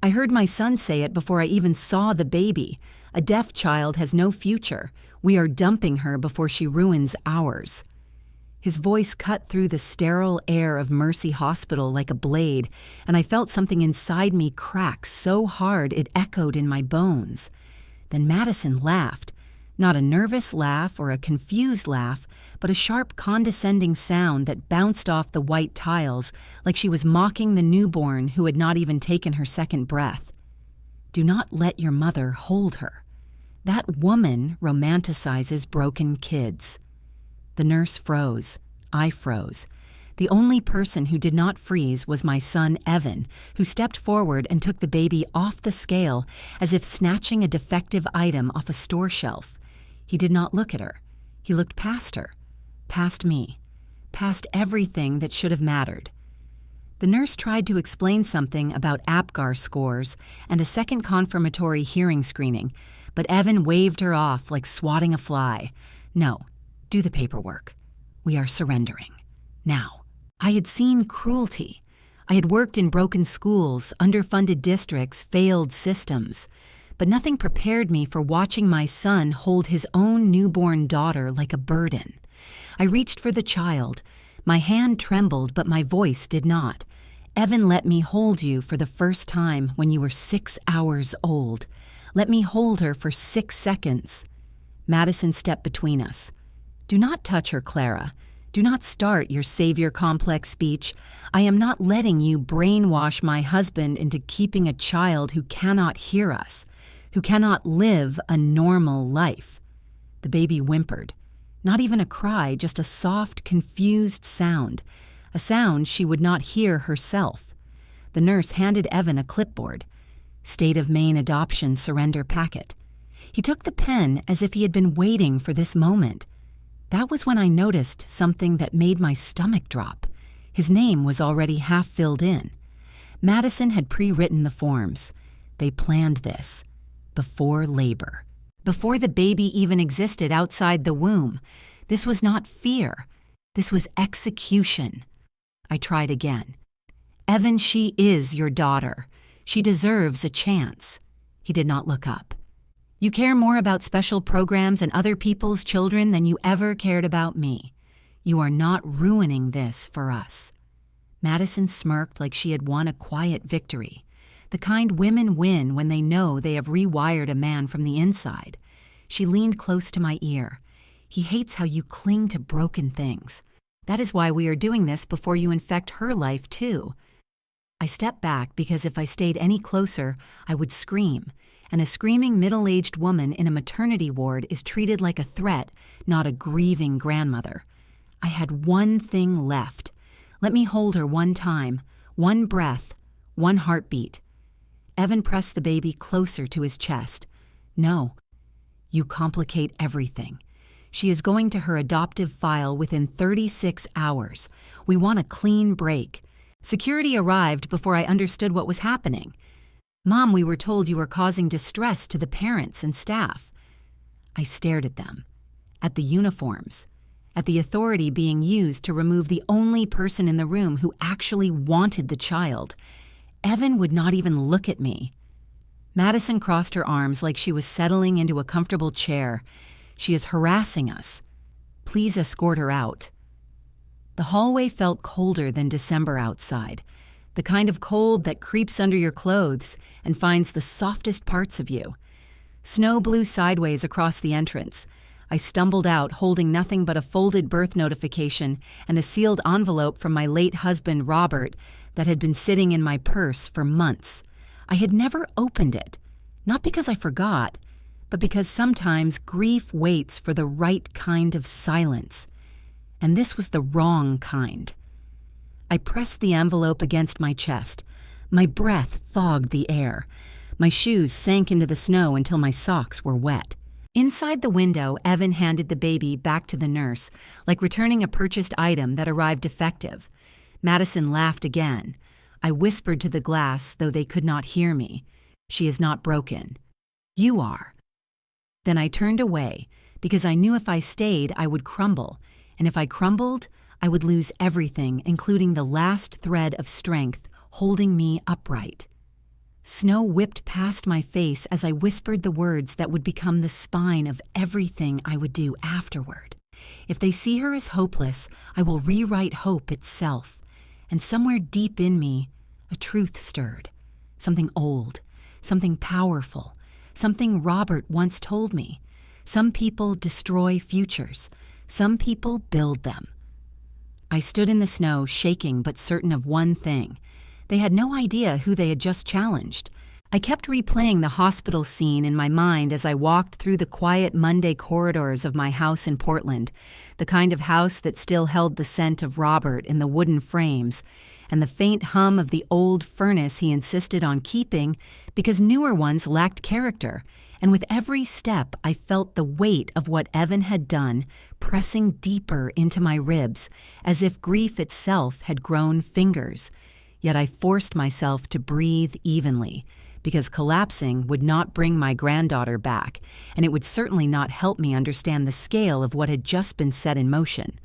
I heard my son say it before I even saw the baby. A deaf child has no future. We are dumping her before she ruins ours. His voice cut through the sterile air of Mercy Hospital like a blade, and I felt something inside me crack so hard it echoed in my bones. Then Madison laughed. Not a nervous laugh or a confused laugh, but a sharp, condescending sound that bounced off the white tiles like she was mocking the newborn who had not even taken her second breath. Do not let your mother hold her. That woman romanticizes broken kids. The nurse froze. I froze. The only person who did not freeze was my son, Evan, who stepped forward and took the baby off the scale as if snatching a defective item off a store shelf. He did not look at her. He looked past her, past me, past everything that should have mattered. The nurse tried to explain something about APGAR scores and a second confirmatory hearing screening, but Evan waved her off like swatting a fly. No. Do the paperwork. We are surrendering. Now. I had seen cruelty. I had worked in broken schools, underfunded districts, failed systems. But nothing prepared me for watching my son hold his own newborn daughter like a burden. I reached for the child. My hand trembled, but my voice did not. Evan let me hold you for the first time when you were 6 hours old. Let me hold her for 6 seconds. Madison stepped between us. Do not touch her, Clara. Do not start your savior complex speech. I am not letting you brainwash my husband into keeping a child who cannot hear us, who cannot live a normal life. The baby whimpered. Not even a cry, just a soft, confused sound. A sound she would not hear herself. The nurse handed Evan a clipboard. State of Maine adoption surrender packet. He took the pen as if he had been waiting for this moment. That was when I noticed something that made my stomach drop. His name was already half filled in. Madison had pre-written the forms. They planned this. Before labor. Before the baby even existed outside the womb. This was not fear. This was execution. I tried again. Evan, she is your daughter. She deserves a chance. He did not look up. You care more about special programs and other people's children than you ever cared about me. You are not ruining this for us. Madison smirked like she had won a quiet victory, the kind women win when they know they have rewired a man from the inside. She leaned close to my ear. He hates how you cling to broken things. That is why we are doing this before you infect her life too. I stepped back because if I stayed any closer, I would scream. And a screaming middle-aged woman in a maternity ward is treated like a threat, not a grieving grandmother. I had one thing left. Let me hold her one time, one breath, one heartbeat. Evan pressed the baby closer to his chest. No, you complicate everything. She is going to her adoptive file within 36 hours. We want a clean break. Security arrived before I understood what was happening. Mom, we were told you were causing distress to the parents and staff. I stared at them, at the uniforms, at the authority being used to remove the only person in the room who actually wanted the child. Evan would not even look at me. Madison crossed her arms like she was settling into a comfortable chair. She is harassing us. Please escort her out. The hallway felt colder than December outside. The kind of cold that creeps under your clothes and finds the softest parts of you. Snow blew sideways across the entrance. I stumbled out holding nothing but a folded birth notification and a sealed envelope from my late husband, Robert, that had been sitting in my purse for months. I had never opened it, not because I forgot, but because sometimes grief waits for the right kind of silence. And this was the wrong kind. I pressed the envelope against my chest. My breath fogged the air. My shoes sank into the snow until my socks were wet. Inside the window, Evan handed the baby back to the nurse, like returning a purchased item that arrived defective. Madison laughed again. I whispered to the glass, though they could not hear me. She is not broken. You are. Then I turned away, because I knew if I stayed, I would crumble. And if I crumbled, I would lose everything, including the last thread of strength holding me upright. Snow whipped past my face as I whispered the words that would become the spine of everything I would do afterward. If they see her as hopeless, I will rewrite hope itself. And somewhere deep in me, a truth stirred. Something old, something powerful, something Robert once told me. Some people destroy futures. Some people build them. I stood in the snow, shaking but certain of one thing. They had no idea who they had just challenged. I kept replaying the hospital scene in my mind as I walked through the quiet Monday corridors of my house in Portland, the kind of house that still held the scent of Robert in the wooden frames, and the faint hum of the old furnace he insisted on keeping because newer ones lacked character. And with every step, I felt the weight of what Evan had done pressing deeper into my ribs, as if grief itself had grown fingers. Yet I forced myself to breathe evenly, because collapsing would not bring my granddaughter back, and it would certainly not help me understand the scale of what had just been set in motion.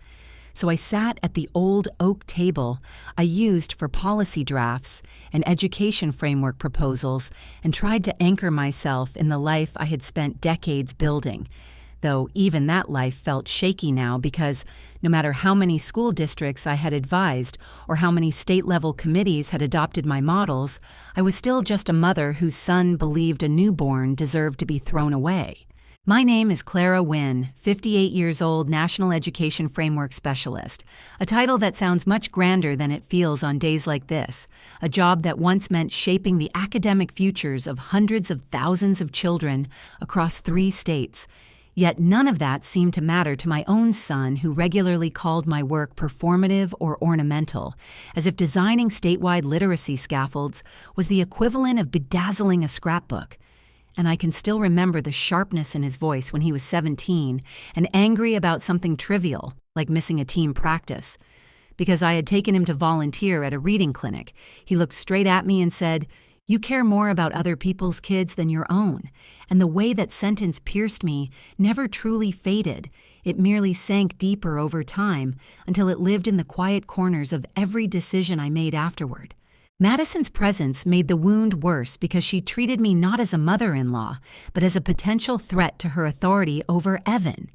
So I sat at the old oak table I used for policy drafts and education framework proposals and tried to anchor myself in the life I had spent decades building, though even that life felt shaky now because no matter how many school districts I had advised or how many state-level committees had adopted my models, I was still just a mother whose son believed a newborn deserved to be thrown away. My name is Clara Wynn, 58 years old National Education Framework Specialist, a title that sounds much grander than it feels on days like this, a job that once meant shaping the academic futures of hundreds of thousands of children across 3 states. Yet none of that seemed to matter to my own son, who regularly called my work performative or ornamental, as if designing statewide literacy scaffolds was the equivalent of bedazzling a scrapbook. And I can still remember the sharpness in his voice when he was 17 and angry about something trivial, like missing a team practice. Because I had taken him to volunteer at a reading clinic, he looked straight at me and said, "You care more about other people's kids than your own." And the way that sentence pierced me never truly faded. It merely sank deeper over time until it lived in the quiet corners of every decision I made afterward. Madison's presence made the wound worse because she treated me not as a mother-in-law, but as a potential threat to her authority over Evan.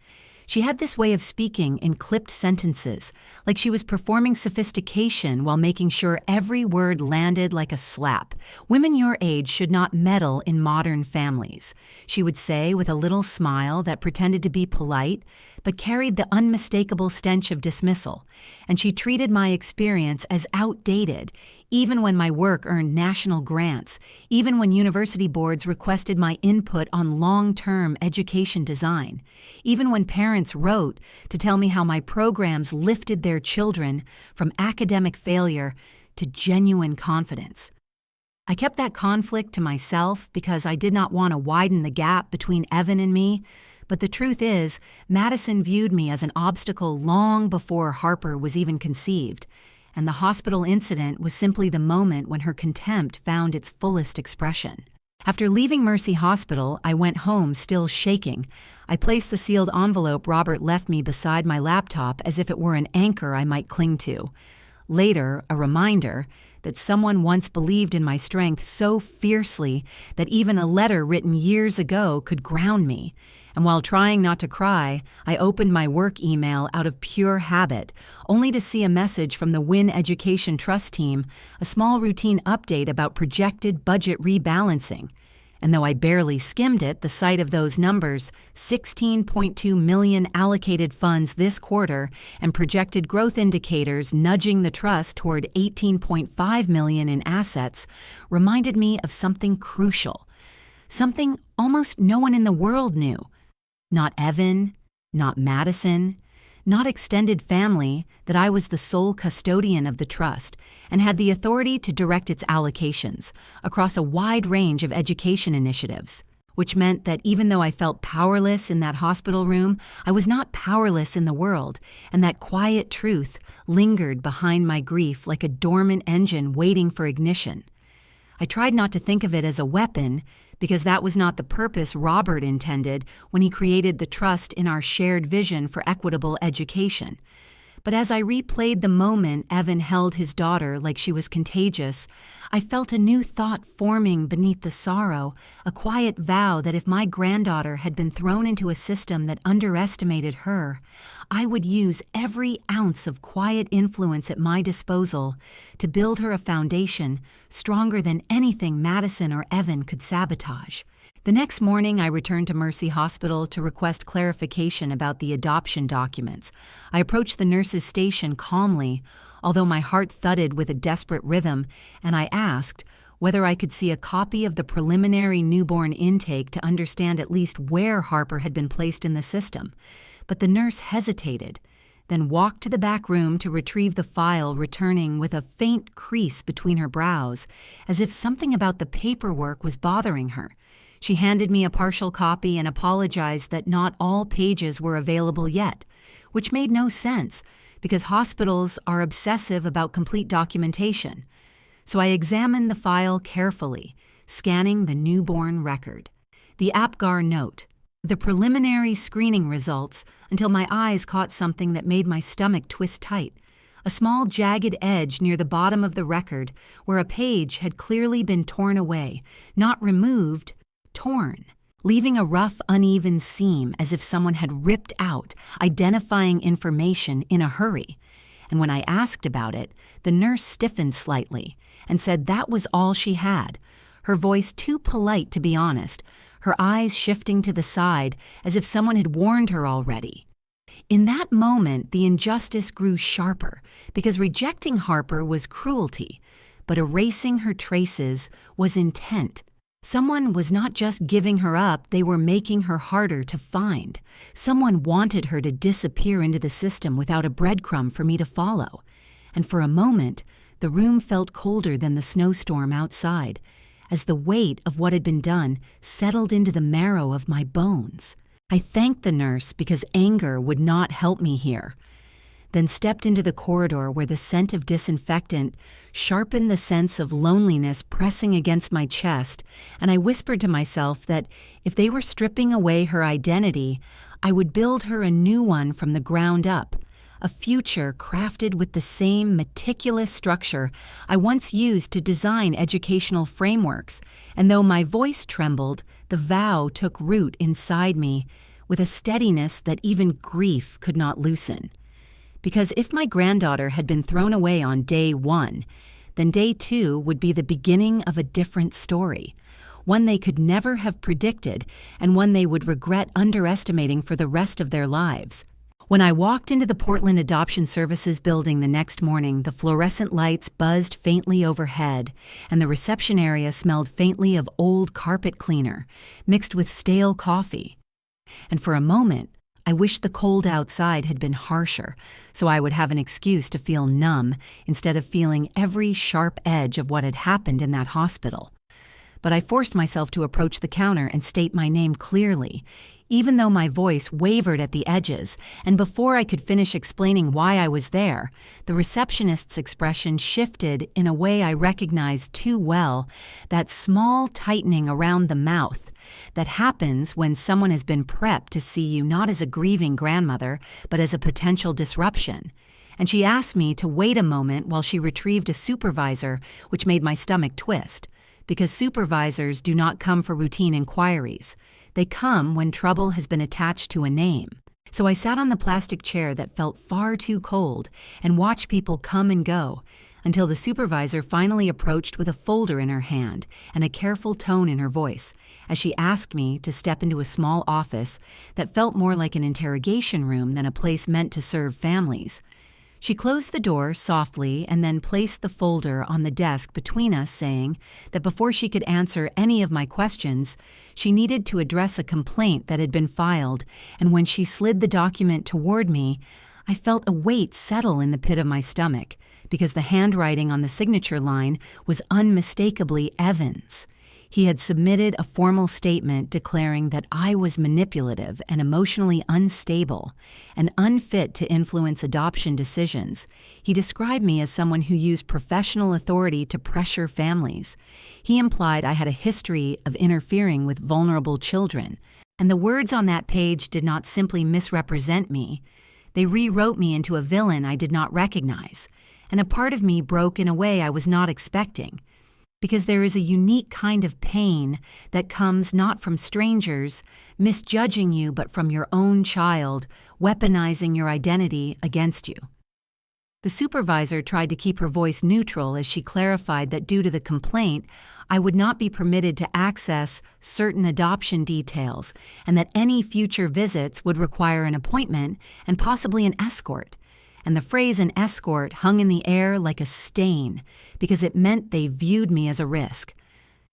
She had this way of speaking in clipped sentences, like she was performing sophistication while making sure every word landed like a slap. "Women your age should not meddle in modern families," she would say with a little smile that pretended to be polite, but carried the unmistakable stench of dismissal. And she treated my experience as outdated, even when my work earned national grants, even when university boards requested my input on long-term education design, even when parents wrote to tell me how my programs lifted their children from academic failure to genuine confidence. I kept that conflict to myself because I did not want to widen the gap between Evan and me, but the truth is, Madison viewed me as an obstacle long before Harper was even conceived, and the hospital incident was simply the moment when her contempt found its fullest expression. After leaving Mercy Hospital, I went home still shaking. I placed the sealed envelope Robert left me beside my laptop as if it were an anchor I might cling to. Later, a reminder that someone once believed in my strength so fiercely that even a letter written years ago could ground me. And while trying not to cry, I opened my work email out of pure habit, only to see a message from the Wynn Education Trust team, a small routine update about projected budget rebalancing. And though I barely skimmed it, the sight of those numbers, $16.2 million allocated funds this quarter and projected growth indicators nudging the trust toward $18.5 million in assets, reminded me of something crucial, something almost no one in the world knew. Not Evan, not Madison, not extended family, that I was the sole custodian of the trust and had the authority to direct its allocations across a wide range of education initiatives, which meant that even though I felt powerless in that hospital room, I was not powerless in the world, and that quiet truth lingered behind my grief like a dormant engine waiting for ignition. I tried not to think of it as a weapon, because that was not the purpose Robert intended when he created the trust in our shared vision for equitable education. But as I replayed the moment Evan held his daughter like she was contagious, I felt a new thought forming beneath the sorrow, a quiet vow that if my granddaughter had been thrown into a system that underestimated her, I would use every ounce of quiet influence at my disposal to build her a foundation stronger than anything Madison or Evan could sabotage. The next morning, I returned to Mercy Hospital to request clarification about the adoption documents. I approached the nurse's station calmly, although my heart thudded with a desperate rhythm, and I asked whether I could see a copy of the preliminary newborn intake to understand at least where Harper had been placed in the system. But the nurse hesitated, then walked to the back room to retrieve the file, returning with a faint crease between her brows, as if something about the paperwork was bothering her. She handed me a partial copy and apologized that not all pages were available yet, which made no sense because hospitals are obsessive about complete documentation. So I examined the file carefully, scanning the newborn record. The APGAR note, the preliminary screening results, until my eyes caught something that made my stomach twist tight. A small jagged edge near the bottom of the record where a page had clearly been torn away, not removed, torn, leaving a rough, uneven seam as if someone had ripped out, identifying information in a hurry. And when I asked about it, the nurse stiffened slightly and said that was all she had, her voice too polite to be honest, her eyes shifting to the side as if someone had warned her already. In that moment, the injustice grew sharper because rejecting Harper was cruelty, but erasing her traces was intent. Someone was not just giving her up, they were making her harder to find. Someone wanted her to disappear into the system without a breadcrumb for me to follow. And for a moment, the room felt colder than the snowstorm outside, as the weight of what had been done settled into the marrow of my bones. I thanked the nurse because anger would not help me here, then stepped into the corridor where the scent of disinfectant sharpened the sense of loneliness pressing against my chest, and I whispered to myself that if they were stripping away her identity, I would build her a new one from the ground up, a future crafted with the same meticulous structure I once used to design educational frameworks, and though my voice trembled, the vow took root inside me with a steadiness that even grief could not loosen. Because if my granddaughter had been thrown away on day 1, then day 2 would be the beginning of a different story, one they could never have predicted and one they would regret underestimating for the rest of their lives. When I walked into the Portland Adoption Services building the next morning, the fluorescent lights buzzed faintly overhead, and the reception area smelled faintly of old carpet cleaner, mixed with stale coffee. And for a moment, I wished the cold outside had been harsher, so I would have an excuse to feel numb instead of feeling every sharp edge of what had happened in that hospital. But I forced myself to approach the counter and state my name clearly, even though my voice wavered at the edges, and before I could finish explaining why I was there, the receptionist's expression shifted in a way I recognized too well, that small tightening around the mouth that happens when someone has been prepped to see you not as a grieving grandmother, but as a potential disruption. And she asked me to wait a moment while she retrieved a supervisor, which made my stomach twist, because supervisors do not come for routine inquiries. They come when trouble has been attached to a name. So I sat on the plastic chair that felt far too cold and watched people come and go, until the supervisor finally approached with a folder in her hand and a careful tone in her voice as she asked me to step into a small office that felt more like an interrogation room than a place meant to serve families. She closed the door softly and then placed the folder on the desk between us, saying that before she could answer any of my questions, she needed to address a complaint that had been filed, and when she slid the document toward me, I felt a weight settle in the pit of my stomach, because the handwriting on the signature line was unmistakably Evan's. He had submitted a formal statement declaring that I was manipulative and emotionally unstable and unfit to influence adoption decisions. He described me as someone who used professional authority to pressure families. He implied I had a history of interfering with vulnerable children. And the words on that page did not simply misrepresent me. They rewrote me into a villain I did not recognize, and a part of me broke in a way I was not expecting. Because there is a unique kind of pain that comes not from strangers misjudging you, but from your own child weaponizing your identity against you. The supervisor tried to keep her voice neutral as she clarified that due to the complaint, I would not be permitted to access certain adoption details and that any future visits would require an appointment and possibly an escort. And the phrase "an escort" hung in the air like a stain because it meant they viewed me as a risk.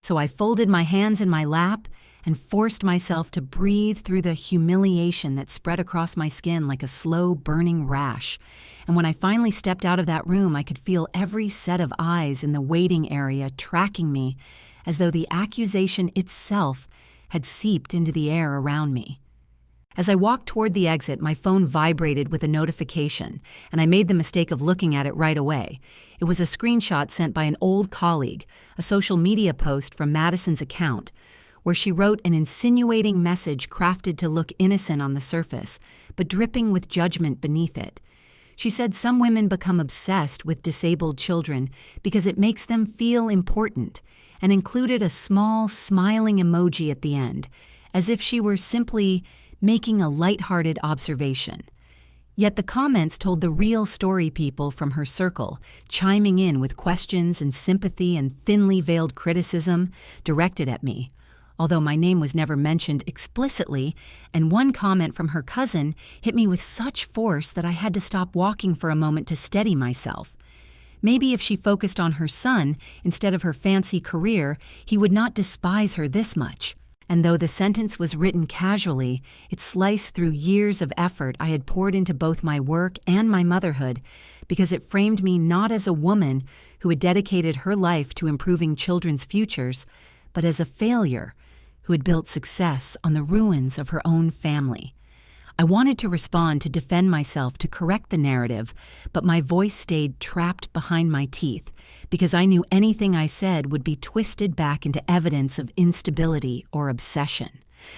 So I folded my hands in my lap and forced myself to breathe through the humiliation that spread across my skin like a slow burning rash. And when I finally stepped out of that room, I could feel every set of eyes in the waiting area tracking me as though the accusation itself had seeped into the air around me. As I walked toward the exit, my phone vibrated with a notification, and I made the mistake of looking at it right away. It was a screenshot sent by an old colleague, a social media post from Madison's account, where she wrote an insinuating message crafted to look innocent on the surface, but dripping with judgment beneath it. She said some women become obsessed with disabled children because it makes them feel important, and included a small, smiling emoji at the end, as if she were simply making a lighthearted observation. Yet the comments told the real story, people from her circle, chiming in with questions and sympathy and thinly veiled criticism directed at me, although my name was never mentioned explicitly, and one comment from her cousin hit me with such force that I had to stop walking for a moment to steady myself. Maybe if she focused on her son instead of her fancy career, he would not despise her this much. And though the sentence was written casually, it sliced through years of effort I had poured into both my work and my motherhood, because it framed me not as a woman who had dedicated her life to improving children's futures, but as a failure who had built success on the ruins of her own family. I wanted to respond, to defend myself, to correct the narrative, but my voice stayed trapped behind my teeth because I knew anything I said would be twisted back into evidence of instability or obsession.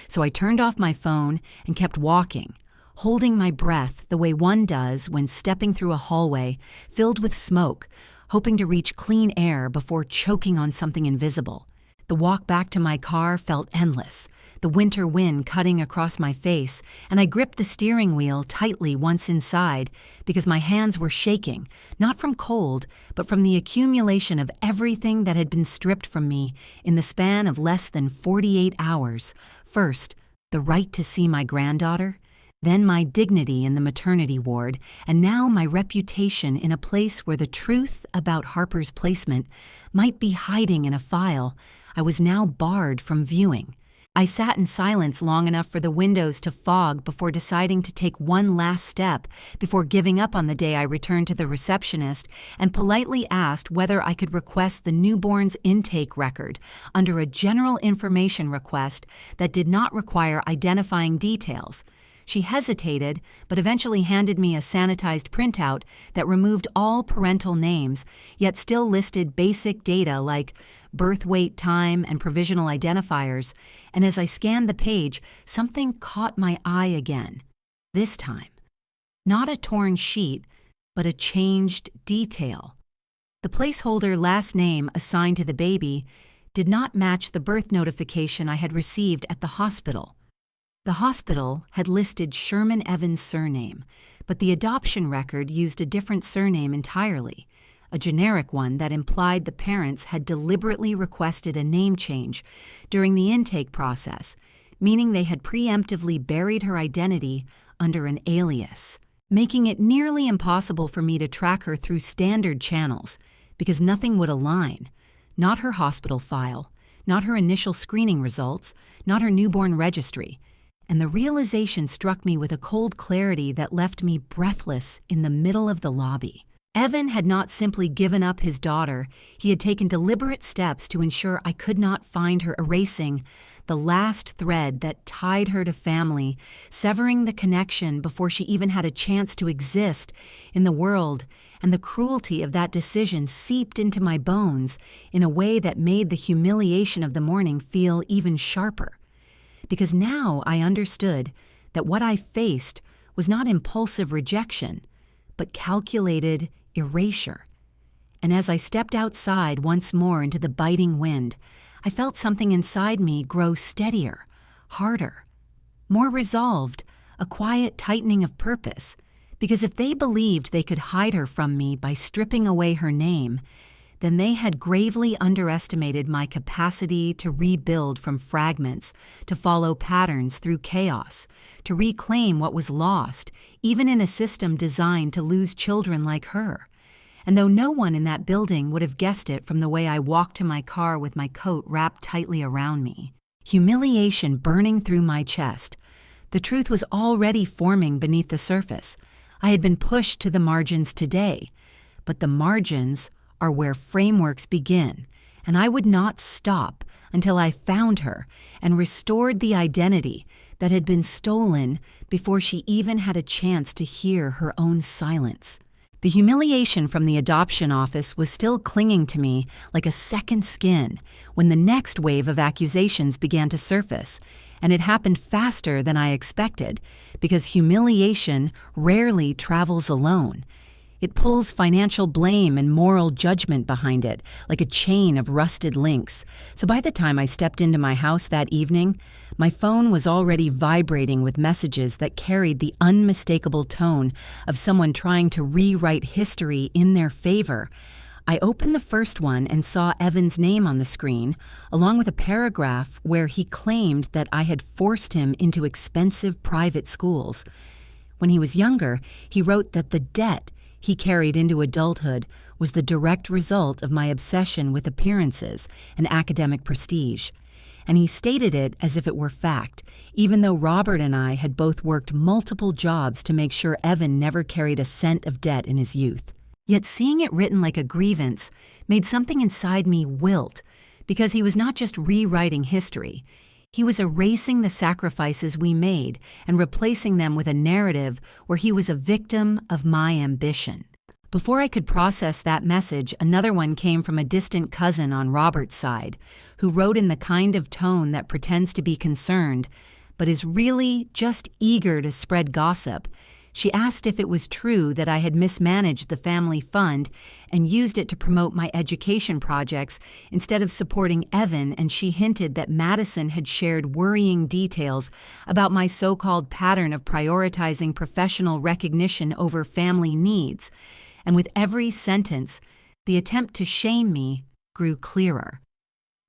So I turned off my phone and kept walking, holding my breath the way one does when stepping through a hallway filled with smoke, hoping to reach clean air before choking on something invisible. The walk back to my car felt endless, the winter wind cutting across my face, and I gripped the steering wheel tightly once inside because my hands were shaking, not from cold, but from the accumulation of everything that had been stripped from me in the span of less than 48 hours. First, the right to see my granddaughter, then my dignity in the maternity ward, and now my reputation in a place where the truth about Harper's placement might be hiding in a file I was now barred from viewing. I sat in silence long enough for the windows to fog before deciding to take one last step before giving up on the day I returned to the receptionist and politely asked whether I could request the newborn's intake record under a general information request that did not require identifying details. She hesitated, but eventually handed me a sanitized printout that removed all parental names, yet still listed basic data like birth weight, time, and provisional identifiers, and as I scanned the page, something caught my eye again. This time, not a torn sheet, but a changed detail. The placeholder last name assigned to the baby did not match the birth notification I had received at the hospital. The hospital had listed Sherman Evans' surname, but the adoption record used a different surname entirely, a generic one that implied the parents had deliberately requested a name change during the intake process, meaning they had preemptively buried her identity under an alias, making it nearly impossible for me to track her through standard channels because nothing would align, not her hospital file, not her initial screening results, not her newborn registry. And the realization struck me with a cold clarity that left me breathless in the middle of the lobby. Evan had not simply given up his daughter, he had taken deliberate steps to ensure I could not find her, erasing the last thread that tied her to family, severing the connection before she even had a chance to exist in the world, and the cruelty of that decision seeped into my bones in a way that made the humiliation of the morning feel even sharper. Because now I understood that what I faced was not impulsive rejection, but calculated erasure. And as I stepped outside once more into the biting wind, I felt something inside me grow steadier, harder, more resolved, a quiet tightening of purpose, because if they believed they could hide her from me by stripping away her name, then they had gravely underestimated my capacity to rebuild from fragments, to follow patterns through chaos, to reclaim what was lost, even in a system designed to lose children like her. And though no one in that building would have guessed it from the way I walked to my car with my coat wrapped tightly around me, humiliation burning through my chest, the truth was already forming beneath the surface. I had been pushed to the margins today, but the margins are where frameworks begin, and I would not stop until I found her and restored the identity that had been stolen before she even had a chance to hear her own silence. The humiliation from the adoption office was still clinging to me like a second skin when the next wave of accusations began to surface, and it happened faster than I expected because humiliation rarely travels alone. It pulls financial blame and moral judgment behind it, like a chain of rusted links. So by the time I stepped into my house that evening, my phone was already vibrating with messages that carried the unmistakable tone of someone trying to rewrite history in their favor. I opened the first one and saw Evan's name on the screen, along with a paragraph where he claimed that I had forced him into expensive private schools. When he was younger, he wrote that the debt he carried into adulthood was the direct result of my obsession with appearances and academic prestige. And he stated it as if it were fact, even though Robert and I had both worked multiple jobs to make sure Evan never carried a cent of debt in his youth. Yet seeing it written like a grievance made something inside me wilt, because he was not just rewriting history. He was erasing the sacrifices we made and replacing them with a narrative where he was a victim of my ambition. Before I could process that message, another one came from a distant cousin on Robert's side, who wrote in the kind of tone that pretends to be concerned, but is really just eager to spread gossip. She asked if it was true that I had mismanaged the family fund and used it to promote my education projects instead of supporting Evan, and she hinted that Madison had shared worrying details about my so-called pattern of prioritizing professional recognition over family needs. And with every sentence, the attempt to shame me grew clearer.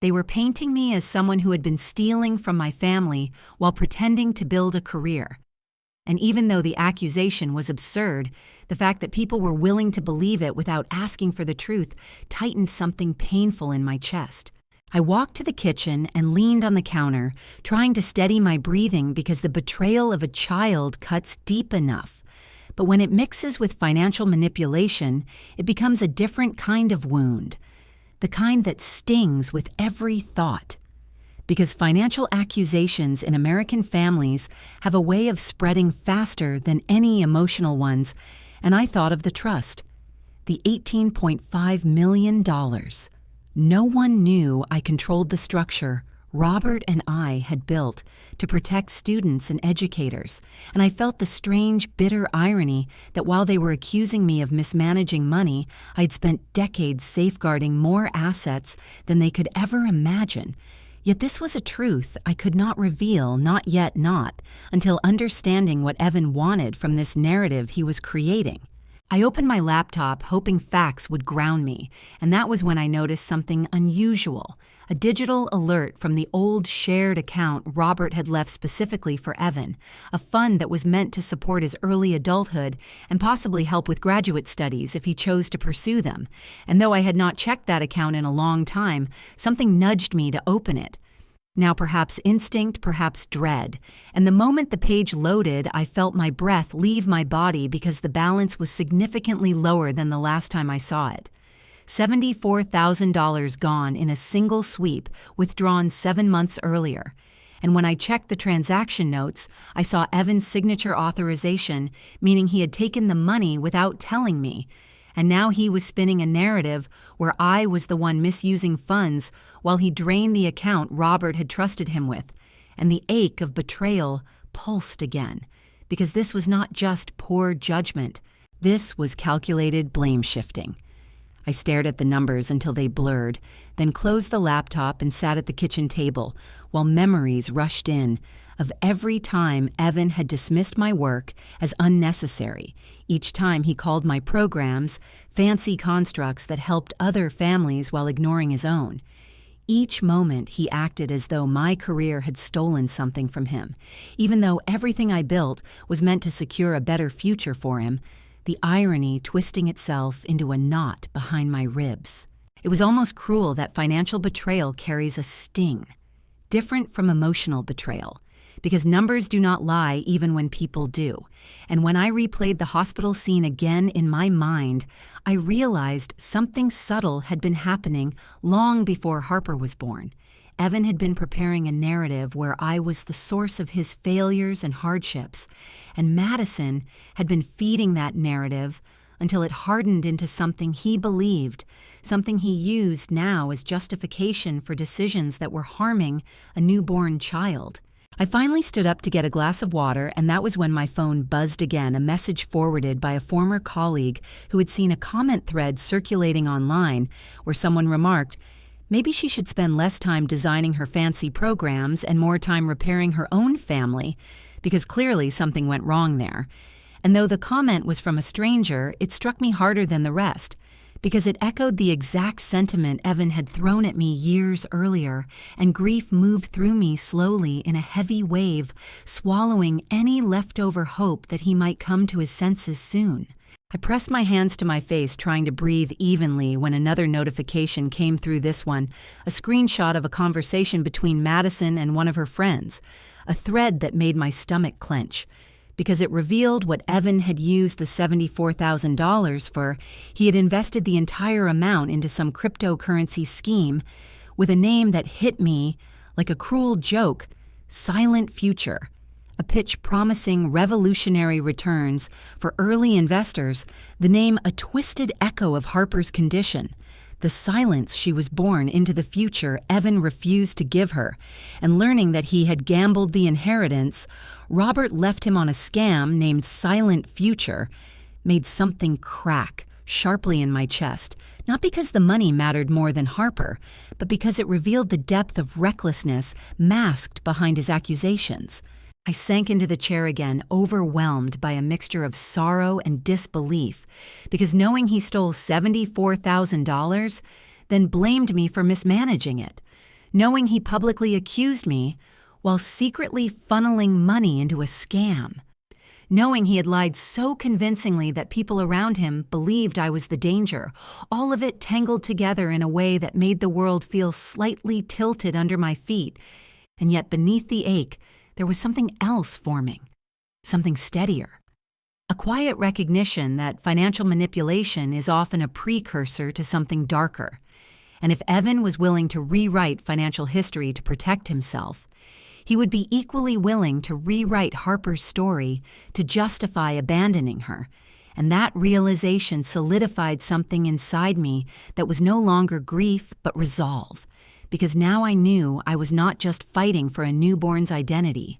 They were painting me as someone who had been stealing from my family while pretending to build a career. And even though the accusation was absurd, the fact that people were willing to believe it without asking for the truth tightened something painful in my chest. I walked to the kitchen and leaned on the counter, trying to steady my breathing because the betrayal of a child cuts deep enough. But when it mixes with financial manipulation, it becomes a different kind of wound, the kind that stings with every thought. Because financial accusations in American families have a way of spreading faster than any emotional ones, and I thought of the trust, the $18.5 million. No one knew I controlled the structure Robert and I had built to protect students and educators, and I felt the strange, bitter irony that while they were accusing me of mismanaging money, I'd spent decades safeguarding more assets than they could ever imagine. Yet this was a truth I could not reveal, not yet not, until understanding what Evan wanted from this narrative he was creating. I opened my laptop hoping facts would ground me, and that was when I noticed something unusual, a digital alert from the old shared account Robert had left specifically for Evan, a fund that was meant to support his early adulthood and possibly help with graduate studies if he chose to pursue them. And though I had not checked that account in a long time, something nudged me to open it. Now perhaps instinct, perhaps dread. And the moment the page loaded, I felt my breath leave my body because the balance was significantly lower than the last time I saw it. $74,000 gone in a single sweep, withdrawn 7 months earlier. And when I checked the transaction notes, I saw Evan's signature authorization, meaning he had taken the money without telling me. And now he was spinning a narrative where I was the one misusing funds while he drained the account Robert had trusted him with. And the ache of betrayal pulsed again, because this was not just poor judgment. This was calculated blame shifting. I stared at the numbers until they blurred, then closed the laptop and sat at the kitchen table while memories rushed in of every time Evan had dismissed my work as unnecessary, each time he called my programs fancy constructs that helped other families while ignoring his own. Each moment he acted as though my career had stolen something from him, even though everything I built was meant to secure a better future for him, the irony twisting itself into a knot behind my ribs. It was almost cruel that financial betrayal carries a sting, different from emotional betrayal, because numbers do not lie even when people do. And when I replayed the hospital scene again in my mind, I realized something subtle had been happening long before Harper was born. Evan had been preparing a narrative where I was the source of his failures and hardships, and Madison had been feeding that narrative until it hardened into something he believed, something he used now as justification for decisions that were harming a newborn child. I finally stood up to get a glass of water, and that was when my phone buzzed again, a message forwarded by a former colleague who had seen a comment thread circulating online where someone remarked, maybe she should spend less time designing her fancy programs and more time repairing her own family, because clearly something went wrong there. And though the comment was from a stranger, it struck me harder than the rest, because it echoed the exact sentiment Evan had thrown at me years earlier, and grief moved through me slowly in a heavy wave, swallowing any leftover hope that he might come to his senses soon. I pressed my hands to my face, trying to breathe evenly, when another notification came through, this one, a screenshot of a conversation between Madison and one of her friends, a thread that made my stomach clench. Because it revealed what Evan had used the $74,000 for. He had invested the entire amount into some cryptocurrency scheme with a name that hit me like a cruel joke, Silent Future. A pitch promising revolutionary returns for early investors, the name a twisted echo of Harper's condition. The silence she was born into the future Evan refused to give her, and learning that he had gambled the inheritance, Robert left him on a scam named Silent Future, made something crack sharply in my chest, not because the money mattered more than Harper, but because it revealed the depth of recklessness masked behind his accusations. I sank into the chair again, overwhelmed by a mixture of sorrow and disbelief, because knowing he stole $74,000, then blamed me for mismanaging it, knowing he publicly accused me while secretly funneling money into a scam, knowing he had lied so convincingly that people around him believed I was the danger, all of it tangled together in a way that made the world feel slightly tilted under my feet, and yet beneath the ache, there was something else forming, something steadier. A quiet recognition that financial manipulation is often a precursor to something darker. And if Evan was willing to rewrite financial history to protect himself, he would be equally willing to rewrite Harper's story to justify abandoning her. And that realization solidified something inside me that was no longer grief but resolve. Because now I knew I was not just fighting for a newborn's identity.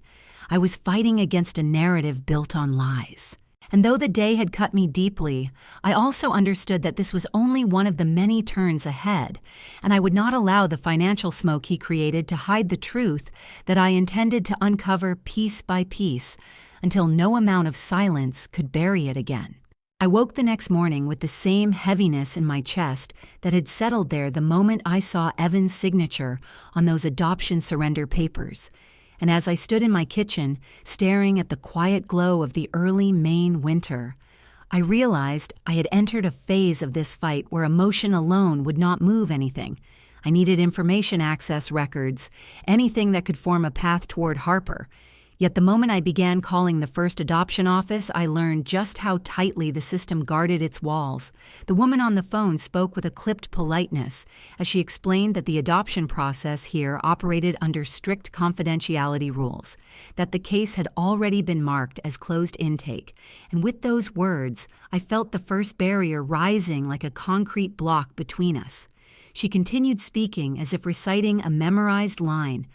I was fighting against a narrative built on lies. And though the day had cut me deeply, I also understood that this was only one of the many turns ahead, and I would not allow the financial smoke he created to hide the truth that I intended to uncover piece by piece until no amount of silence could bury it again. I woke the next morning with the same heaviness in my chest that had settled there the moment I saw Evan's signature on those adoption surrender papers. And as I stood in my kitchen, staring at the quiet glow of the early Maine winter, I realized I had entered a phase of this fight where emotion alone would not move anything. I needed information access records, anything that could form a path toward Harper. Yet the moment I began calling the first adoption office, I learned just how tightly the system guarded its walls. The woman on the phone spoke with a clipped politeness as she explained that the adoption process here operated under strict confidentiality rules, that the case had already been marked as closed intake. And with those words, I felt the first barrier rising like a concrete block between us. She continued speaking as if reciting a memorized line.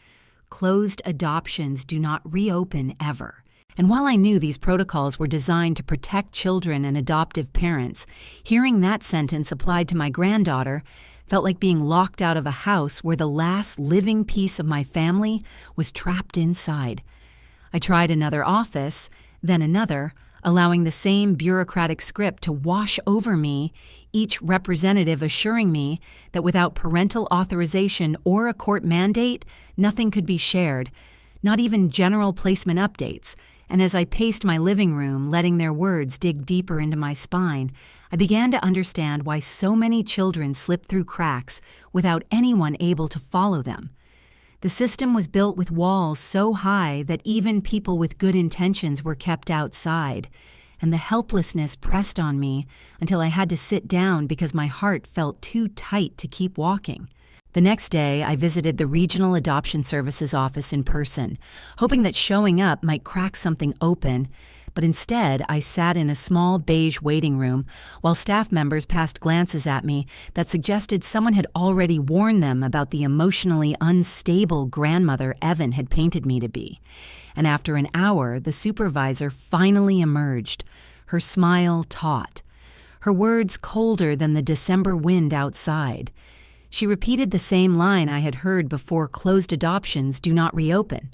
Closed adoptions do not reopen ever. And while I knew these protocols were designed to protect children and adoptive parents, hearing that sentence applied to my granddaughter felt like being locked out of a house where the last living piece of my family was trapped inside. I tried another office, then another, allowing the same bureaucratic script to wash over me, each representative assuring me that without parental authorization or a court mandate, nothing could be shared, not even general placement updates. And as I paced my living room, letting their words dig deeper into my spine, I began to understand why so many children slip through cracks without anyone able to follow them. The system was built with walls so high that even people with good intentions were kept outside, and the helplessness pressed on me until I had to sit down because my heart felt too tight to keep walking. The next day, I visited the Regional Adoption Services office in person, hoping that showing up might crack something open, but instead I sat in a small beige waiting room while staff members passed glances at me that suggested someone had already warned them about the emotionally unstable grandmother Evan had painted me to be. And after an hour, the supervisor finally emerged, her smile taut, her words colder than the December wind outside. She repeated the same line I had heard before: closed adoptions do not reopen.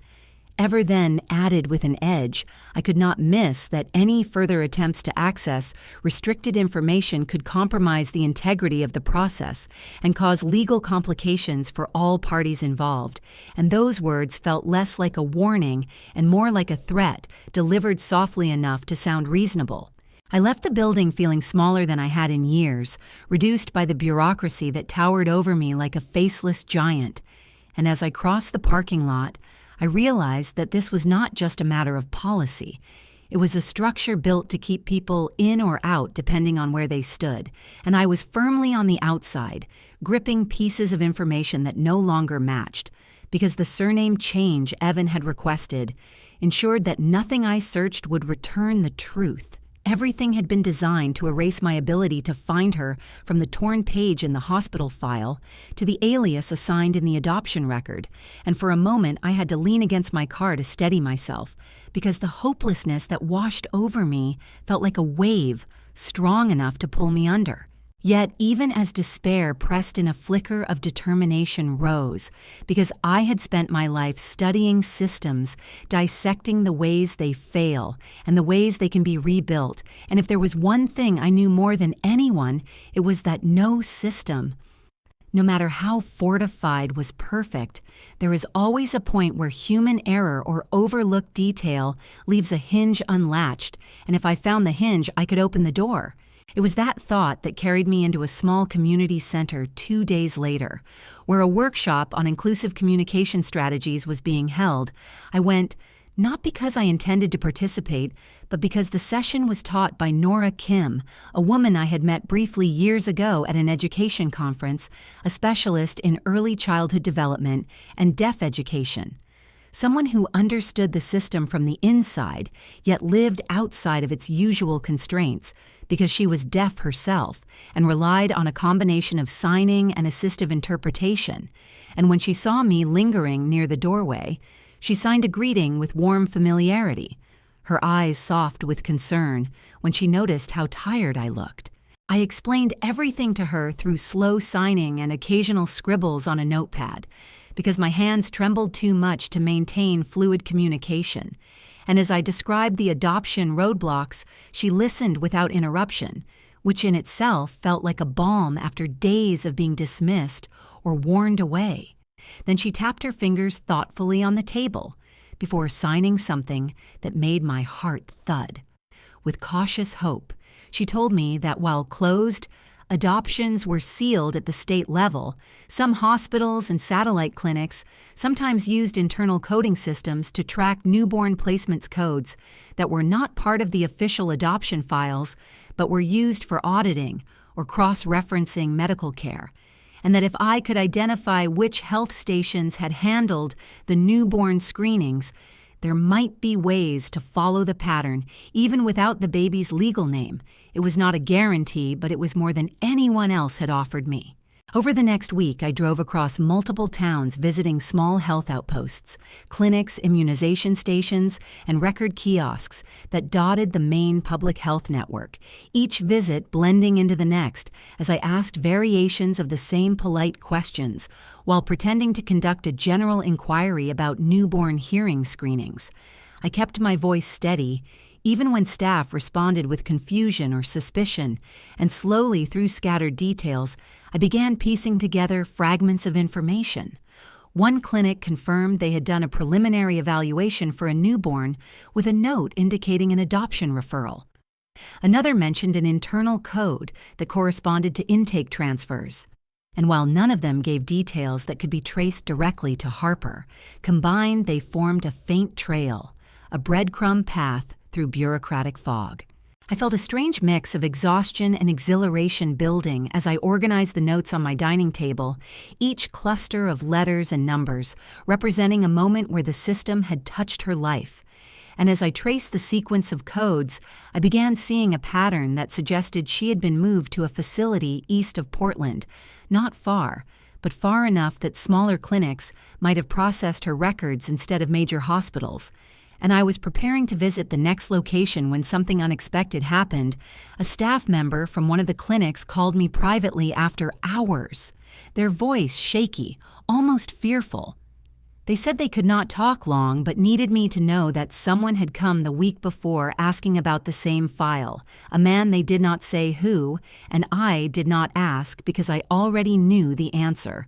Ever then added with an edge, I could not miss that any further attempts to access restricted information could compromise the integrity of the process and cause legal complications for all parties involved, and those words felt less like a warning and more like a threat, delivered softly enough to sound reasonable. I left the building feeling smaller than I had in years, reduced by the bureaucracy that towered over me like a faceless giant. And as I crossed the parking lot, I realized that this was not just a matter of policy. It was a structure built to keep people in or out depending on where they stood, and I was firmly on the outside, gripping pieces of information that no longer matched, because the surname change Evan had requested ensured that nothing I searched would return the truth. Everything had been designed to erase my ability to find her, from the torn page in the hospital file to the alias assigned in the adoption record, and for a moment I had to lean against my car to steady myself, because the hopelessness that washed over me felt like a wave, strong enough to pull me under. Yet even as despair pressed in, a flicker of determination rose, because I had spent my life studying systems, dissecting the ways they fail and the ways they can be rebuilt, and if there was one thing I knew more than anyone, it was that no system, no matter how fortified, was perfect. There is always a point where human error or overlooked detail leaves a hinge unlatched, and if I found the hinge, I could open the door. It was that thought that carried me into a small community center 2 days later, where a workshop on inclusive communication strategies was being held. I went, not because I intended to participate, but because the session was taught by Nora Kim, a woman I had met briefly years ago at an education conference, a specialist in early childhood development and deaf education. Someone who understood the system from the inside, yet lived outside of its usual constraints, because she was deaf herself and relied on a combination of signing and assistive interpretation. And when she saw me lingering near the doorway, she signed a greeting with warm familiarity, her eyes soft with concern when she noticed how tired I looked. I explained everything to her through slow signing and occasional scribbles on a notepad, because my hands trembled too much to maintain fluid communication. And as I described the adoption roadblocks, she listened without interruption, which in itself felt like a balm after days of being dismissed or warned away. Then she tapped her fingers thoughtfully on the table before signing something that made my heart thud. With cautious hope, she told me that while closed, adoptions were sealed at the state level, some hospitals and satellite clinics sometimes used internal coding systems to track newborn placements codes that were not part of the official adoption files but were used for auditing or cross-referencing medical care, and that if I could identify which health stations had handled the newborn screenings, there might be ways to follow the pattern even without the baby's legal name. It was not a guarantee, but it was more than anyone else had offered me. Over the next week, I drove across multiple towns visiting small health outposts, clinics, immunization stations, and record kiosks that dotted the main public health network, each visit blending into the next as I asked variations of the same polite questions while pretending to conduct a general inquiry about newborn hearing screenings. I kept my voice steady, even when staff responded with confusion or suspicion, and slowly through scattered details, I began piecing together fragments of information. One clinic confirmed they had done a preliminary evaluation for a newborn with a note indicating an adoption referral. Another mentioned an internal code that corresponded to intake transfers. And while none of them gave details that could be traced directly to Harper, combined they formed a faint trail, a breadcrumb path through bureaucratic fog. I felt a strange mix of exhaustion and exhilaration building as I organized the notes on my dining table, each cluster of letters and numbers representing a moment where the system had touched her life. And as I traced the sequence of codes, I began seeing a pattern that suggested she had been moved to a facility east of Portland, not far, but far enough that smaller clinics might have processed her records instead of major hospitals. And I was preparing to visit the next location when something unexpected happened. A staff member from one of the clinics called me privately after hours, their voice shaky, almost fearful. They said they could not talk long but needed me to know that someone had come the week before asking about the same file, a man they did not say who, and I did not ask because I already knew the answer.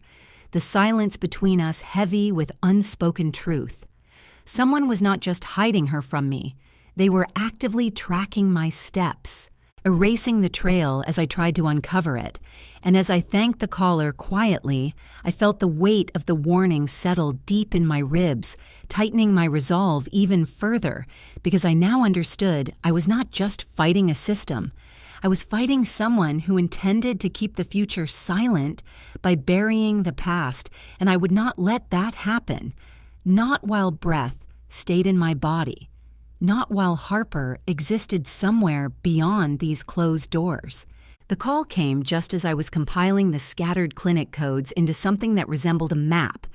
The silence between us heavy with unspoken truth. Someone was not just hiding her from me. They were actively tracking my steps, erasing the trail as I tried to uncover it. And as I thanked the caller quietly, I felt the weight of the warning settle deep in my ribs, tightening my resolve even further, because I now understood I was not just fighting a system. I was fighting someone who intended to keep the future silent by burying the past, and I would not let that happen. Not while breath stayed in my body, not while Harper existed somewhere beyond these closed doors. The call came just as I was compiling the scattered clinic codes into something that resembled a map,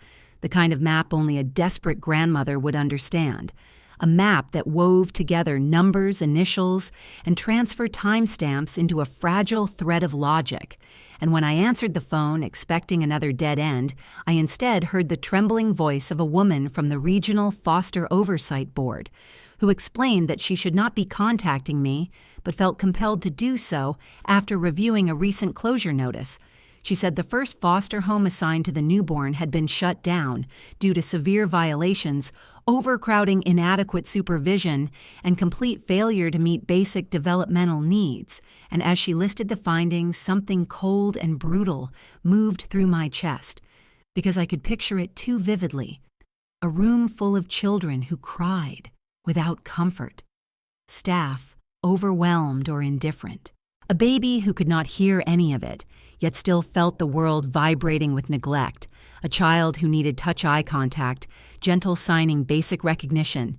the kind of map only a desperate grandmother would understand. A map that wove together numbers, initials, and transferred timestamps into a fragile thread of logic. And when I answered the phone, expecting another dead end, I instead heard the trembling voice of a woman from the Regional Foster Oversight Board, who explained that she should not be contacting me, but felt compelled to do so after reviewing a recent closure notice. She said the first foster home assigned to the newborn had been shut down due to severe violations, overcrowding, inadequate supervision, and complete failure to meet basic developmental needs. And as she listed the findings, something cold and brutal moved through my chest, because I could picture it too vividly. A room full of children who cried without comfort. Staff overwhelmed or indifferent. A baby who could not hear any of it, yet still felt the world vibrating with neglect. A child who needed touch-eye contact, gentle signing basic recognition.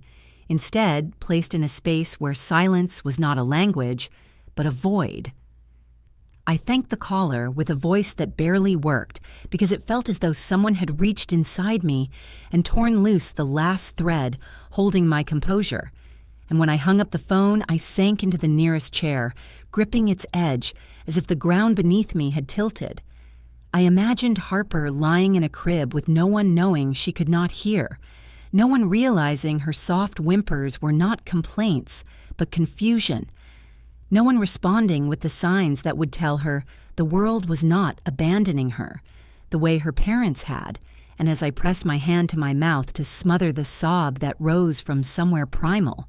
Instead, placed in a space where silence was not a language, but a void. I thanked the caller with a voice that barely worked because it felt as though someone had reached inside me and torn loose the last thread holding my composure. And when I hung up the phone, I sank into the nearest chair, gripping its edge as if the ground beneath me had tilted. I imagined Harper lying in a crib with no one knowing she could not hear, no one realizing her soft whimpers were not complaints, but confusion, no one responding with the signs that would tell her the world was not abandoning her, the way her parents had. And as I pressed my hand to my mouth to smother the sob that rose from somewhere primal,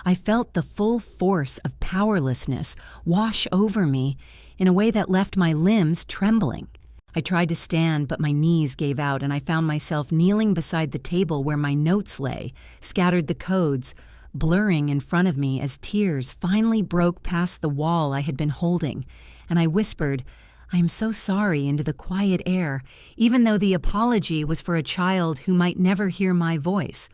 I felt the full force of powerlessness wash over me in a way that left my limbs trembling. I tried to stand, but my knees gave out, and I found myself kneeling beside the table where my notes lay, scattered the codes, blurring in front of me as tears finally broke past the wall I had been holding, and I whispered, "I am so sorry," into the quiet air, even though the apology was for a child who might never hear my voice.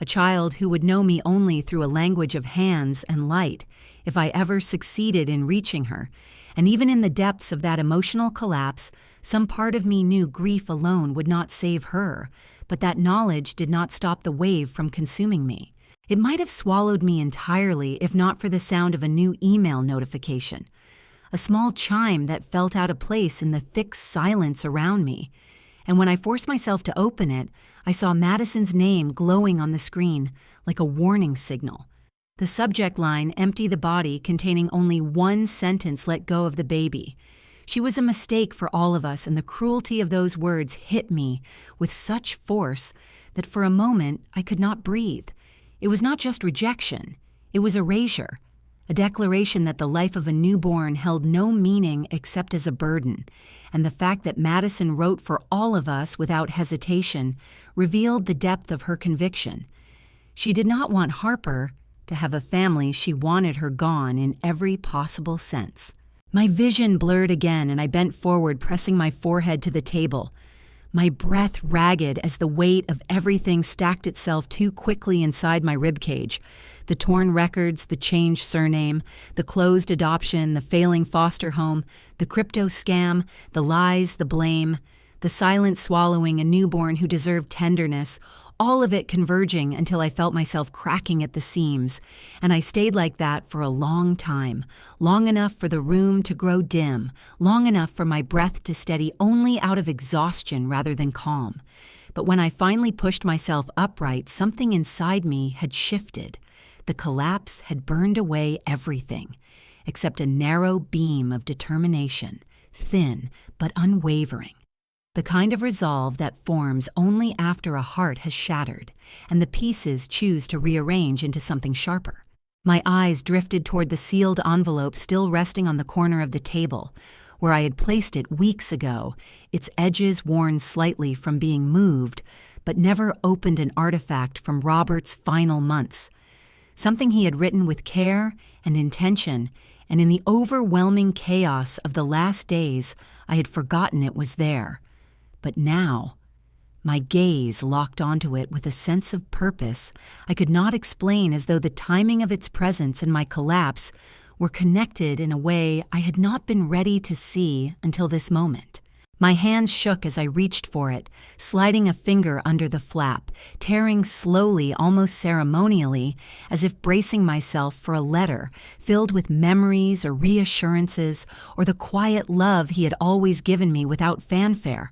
A child who would know me only through a language of hands and light, if I ever succeeded in reaching her, And even in the depths of that emotional collapse, some part of me knew grief alone would not save her, but that knowledge did not stop the wave from consuming me. It might have swallowed me entirely if not for the sound of a new email notification, a small chime that felt out of place in the thick silence around me. And when I forced myself to open it, I saw Madison's name glowing on the screen like a warning signal. The subject line, "Empty the body," containing only one sentence, "Let go of the baby." She was a mistake for all of us, and the cruelty of those words hit me with such force that for a moment I could not breathe. It was not just rejection, it was erasure, a declaration that the life of a newborn held no meaning except as a burden, and the fact that Madison wrote for all of us without hesitation revealed the depth of her conviction. She did not want Harper to have a family. She wanted her gone in every possible sense. My vision blurred again, and I bent forward, pressing my forehead to the table, my breath ragged as the weight of everything stacked itself too quickly inside my ribcage. The torn records, the changed surname, the closed adoption, the failing foster home, the crypto scam, the lies, the blame, the silent swallowing a newborn who deserved tenderness, all of it converging until I felt myself cracking at the seams. And I stayed like that for a long time, long enough for the room to grow dim, long enough for my breath to steady only out of exhaustion rather than calm. But when I finally pushed myself upright, something inside me had shifted. The collapse had burned away everything, except a narrow beam of determination, thin but unwavering. The kind of resolve that forms only after a heart has shattered, and the pieces choose to rearrange into something sharper. My eyes drifted toward the sealed envelope still resting on the corner of the table, where I had placed it weeks ago, its edges worn slightly from being moved, but never opened an artifact from Robert's final months. Something he had written with care and intention, and in the overwhelming chaos of the last days, I had forgotten it was there. But now, my gaze locked onto it with a sense of purpose I could not explain, as though the timing of its presence and my collapse were connected in a way I had not been ready to see until this moment. My hands shook as I reached for it, sliding a finger under the flap, tearing slowly, almost ceremonially, as if bracing myself for a letter filled with memories or reassurances or the quiet love he had always given me without fanfare.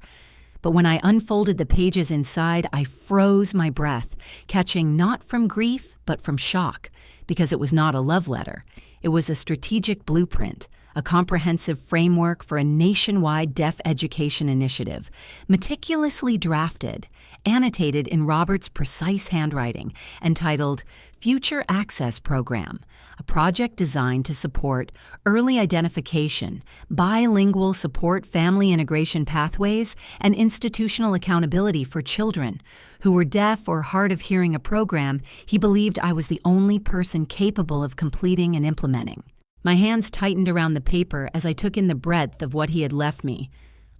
But when I unfolded the pages inside, I froze my breath, catching not from grief, but from shock, because it was not a love letter. It was a strategic blueprint, a comprehensive framework for a nationwide deaf education initiative, meticulously drafted, annotated in Robert's precise handwriting, entitled Future Access Program, a project designed to support early identification, bilingual support, family integration pathways, and institutional accountability for children who were deaf or hard of hearing, a program he believed I was the only person capable of completing and implementing. My hands tightened around the paper as I took in the breadth of what he had left me,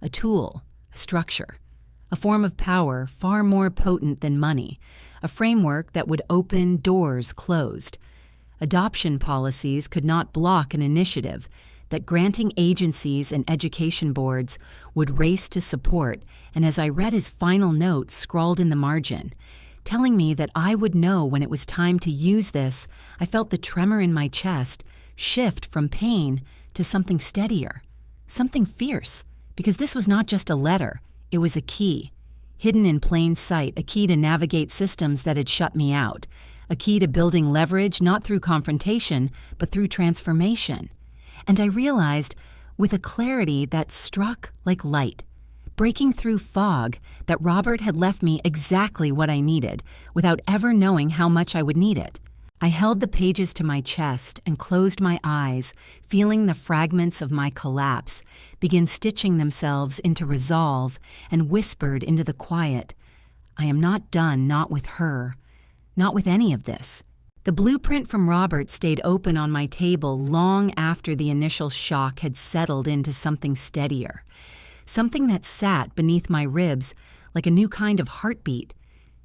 a tool, a structure, a form of power far more potent than money, a framework that would open doors closed. Adoption policies could not block an initiative that granting agencies and education boards would race to support, and as I read his final note scrawled in the margin, telling me that I would know when it was time to use this, I felt the tremor in my chest shift from pain to something steadier, something fierce, because this was not just a letter, it was a key, hidden in plain sight, a key to navigate systems that had shut me out, a key to building leverage not through confrontation, but through transformation. And I realized, with a clarity that struck like light, breaking through fog, that Robert had left me exactly what I needed, without ever knowing how much I would need it. I held the pages to my chest and closed my eyes, feeling the fragments of my collapse begin stitching themselves into resolve, and whispered into the quiet, I am not done, not with her, not with any of this. The blueprint from Robert stayed open on my table long after the initial shock had settled into something steadier, something that sat beneath my ribs like a new kind of heartbeat.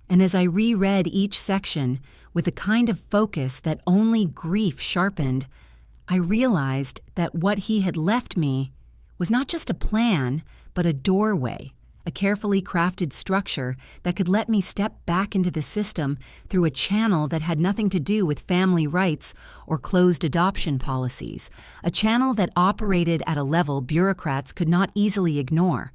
And as I reread each section with the kind of focus that only grief sharpened, I realized that what he had left me was not just a plan, but a doorway, a carefully crafted structure that could let me step back into the system through a channel that had nothing to do with family rights or closed adoption policies, a channel that operated at a level bureaucrats could not easily ignore.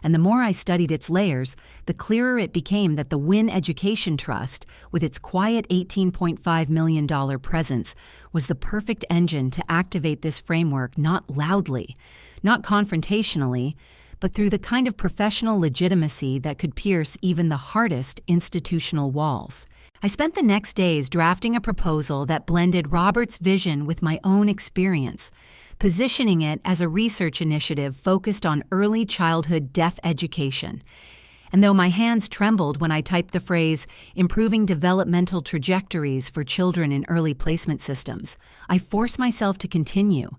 And the more I studied its layers, the clearer it became that the Wynn Education Trust, with its quiet $18.5 million presence, was the perfect engine to activate this framework not loudly, not confrontationally, but through the kind of professional legitimacy that could pierce even the hardest institutional walls. I spent the next days drafting a proposal that blended Robert's vision with my own experience, positioning it as a research initiative focused on early childhood deaf education. And though my hands trembled when I typed the phrase, "improving developmental trajectories for children in early placement systems," I forced myself to continue,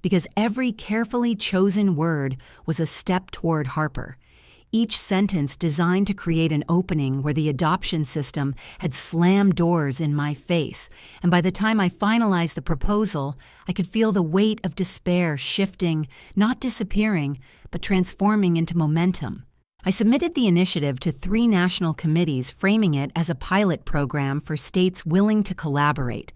because every carefully chosen word was a step toward Harper. Each sentence designed to create an opening where the adoption system had slammed doors in my face, and by the time I finalized the proposal, I could feel the weight of despair shifting, not disappearing, but transforming into momentum. I submitted the initiative to 3 national committees, framing it as a pilot program for states willing to collaborate.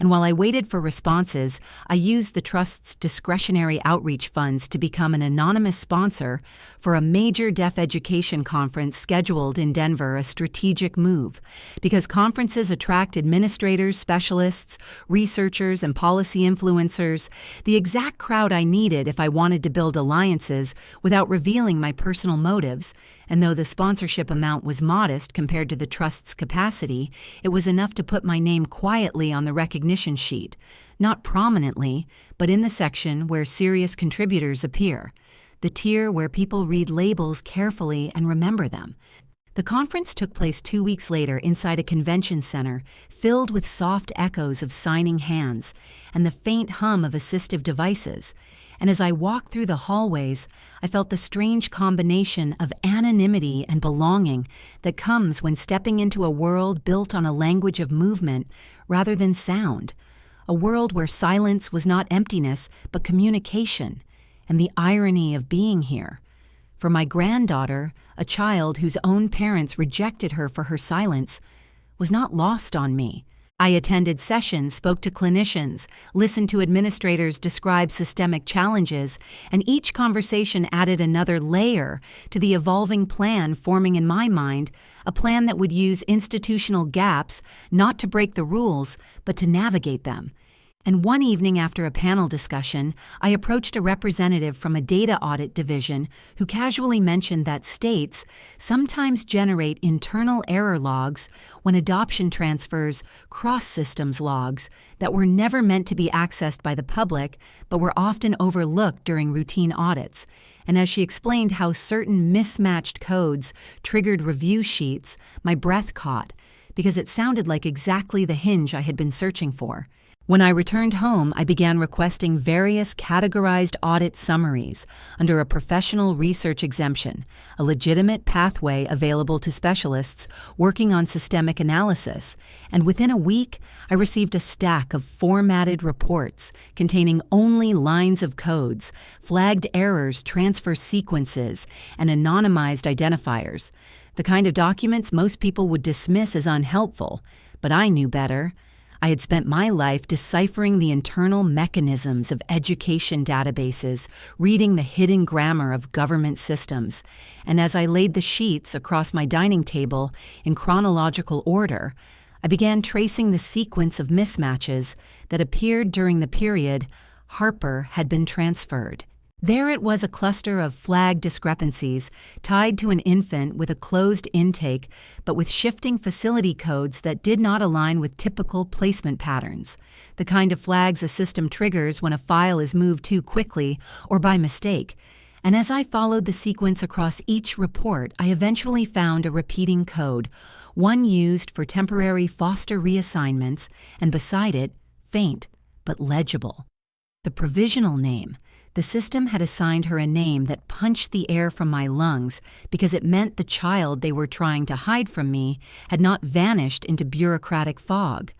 And while I waited for responses, I used the Trust's discretionary outreach funds to become an anonymous sponsor for a major deaf education conference scheduled in Denver, a strategic move, because conferences attract administrators, specialists, researchers, and policy influencers, the exact crowd I needed if I wanted to build alliances without revealing my personal motives. And though the sponsorship amount was modest compared to the Trust's capacity, it was enough to put my name quietly on the recognition sheet, not prominently, but in the section where serious contributors appear, the tier where people read labels carefully and remember them. The conference took place 2 weeks later inside a convention center filled with soft echoes of signing hands and the faint hum of assistive devices. And as I walked through the hallways, I felt the strange combination of anonymity and belonging that comes when stepping into a world built on a language of movement rather than sound, a world where silence was not emptiness but communication, and the irony of being here. For my granddaughter, a child whose own parents rejected her for her silence, was not lost on me. I attended sessions, spoke to clinicians, listened to administrators describe systemic challenges, and each conversation added another layer to the evolving plan forming in my mind, a plan that would use institutional gaps not to break the rules, but to navigate them. And one evening after a panel discussion, I approached a representative from a data audit division who casually mentioned that states sometimes generate internal error logs when adoption transfers cross systems logs that were never meant to be accessed by the public but were often overlooked during routine audits. And as she explained how certain mismatched codes triggered review sheets, my breath caught, because it sounded like exactly the hinge I had been searching for. When I returned home, I began requesting various categorized audit summaries under a professional research exemption, a legitimate pathway available to specialists working on systemic analysis, and within a week, I received a stack of formatted reports containing only lines of codes, flagged errors, transfer sequences, and anonymized identifiers, the kind of documents most people would dismiss as unhelpful, but I knew better. I had spent my life deciphering the internal mechanisms of education databases, reading the hidden grammar of government systems, and as I laid the sheets across my dining table in chronological order, I began tracing the sequence of mismatches that appeared during the period Harper had been transferred. There it was, a cluster of flagged discrepancies tied to an infant with a closed intake but with shifting facility codes that did not align with typical placement patterns, the kind of flags a system triggers when a file is moved too quickly or by mistake. And as I followed the sequence across each report, I eventually found a repeating code, one used for temporary foster reassignments, and beside it, faint but legible, the provisional name. The system had assigned her a name that punched the air from my lungs because it meant the child they were trying to hide from me had not vanished into bureaucratic fog.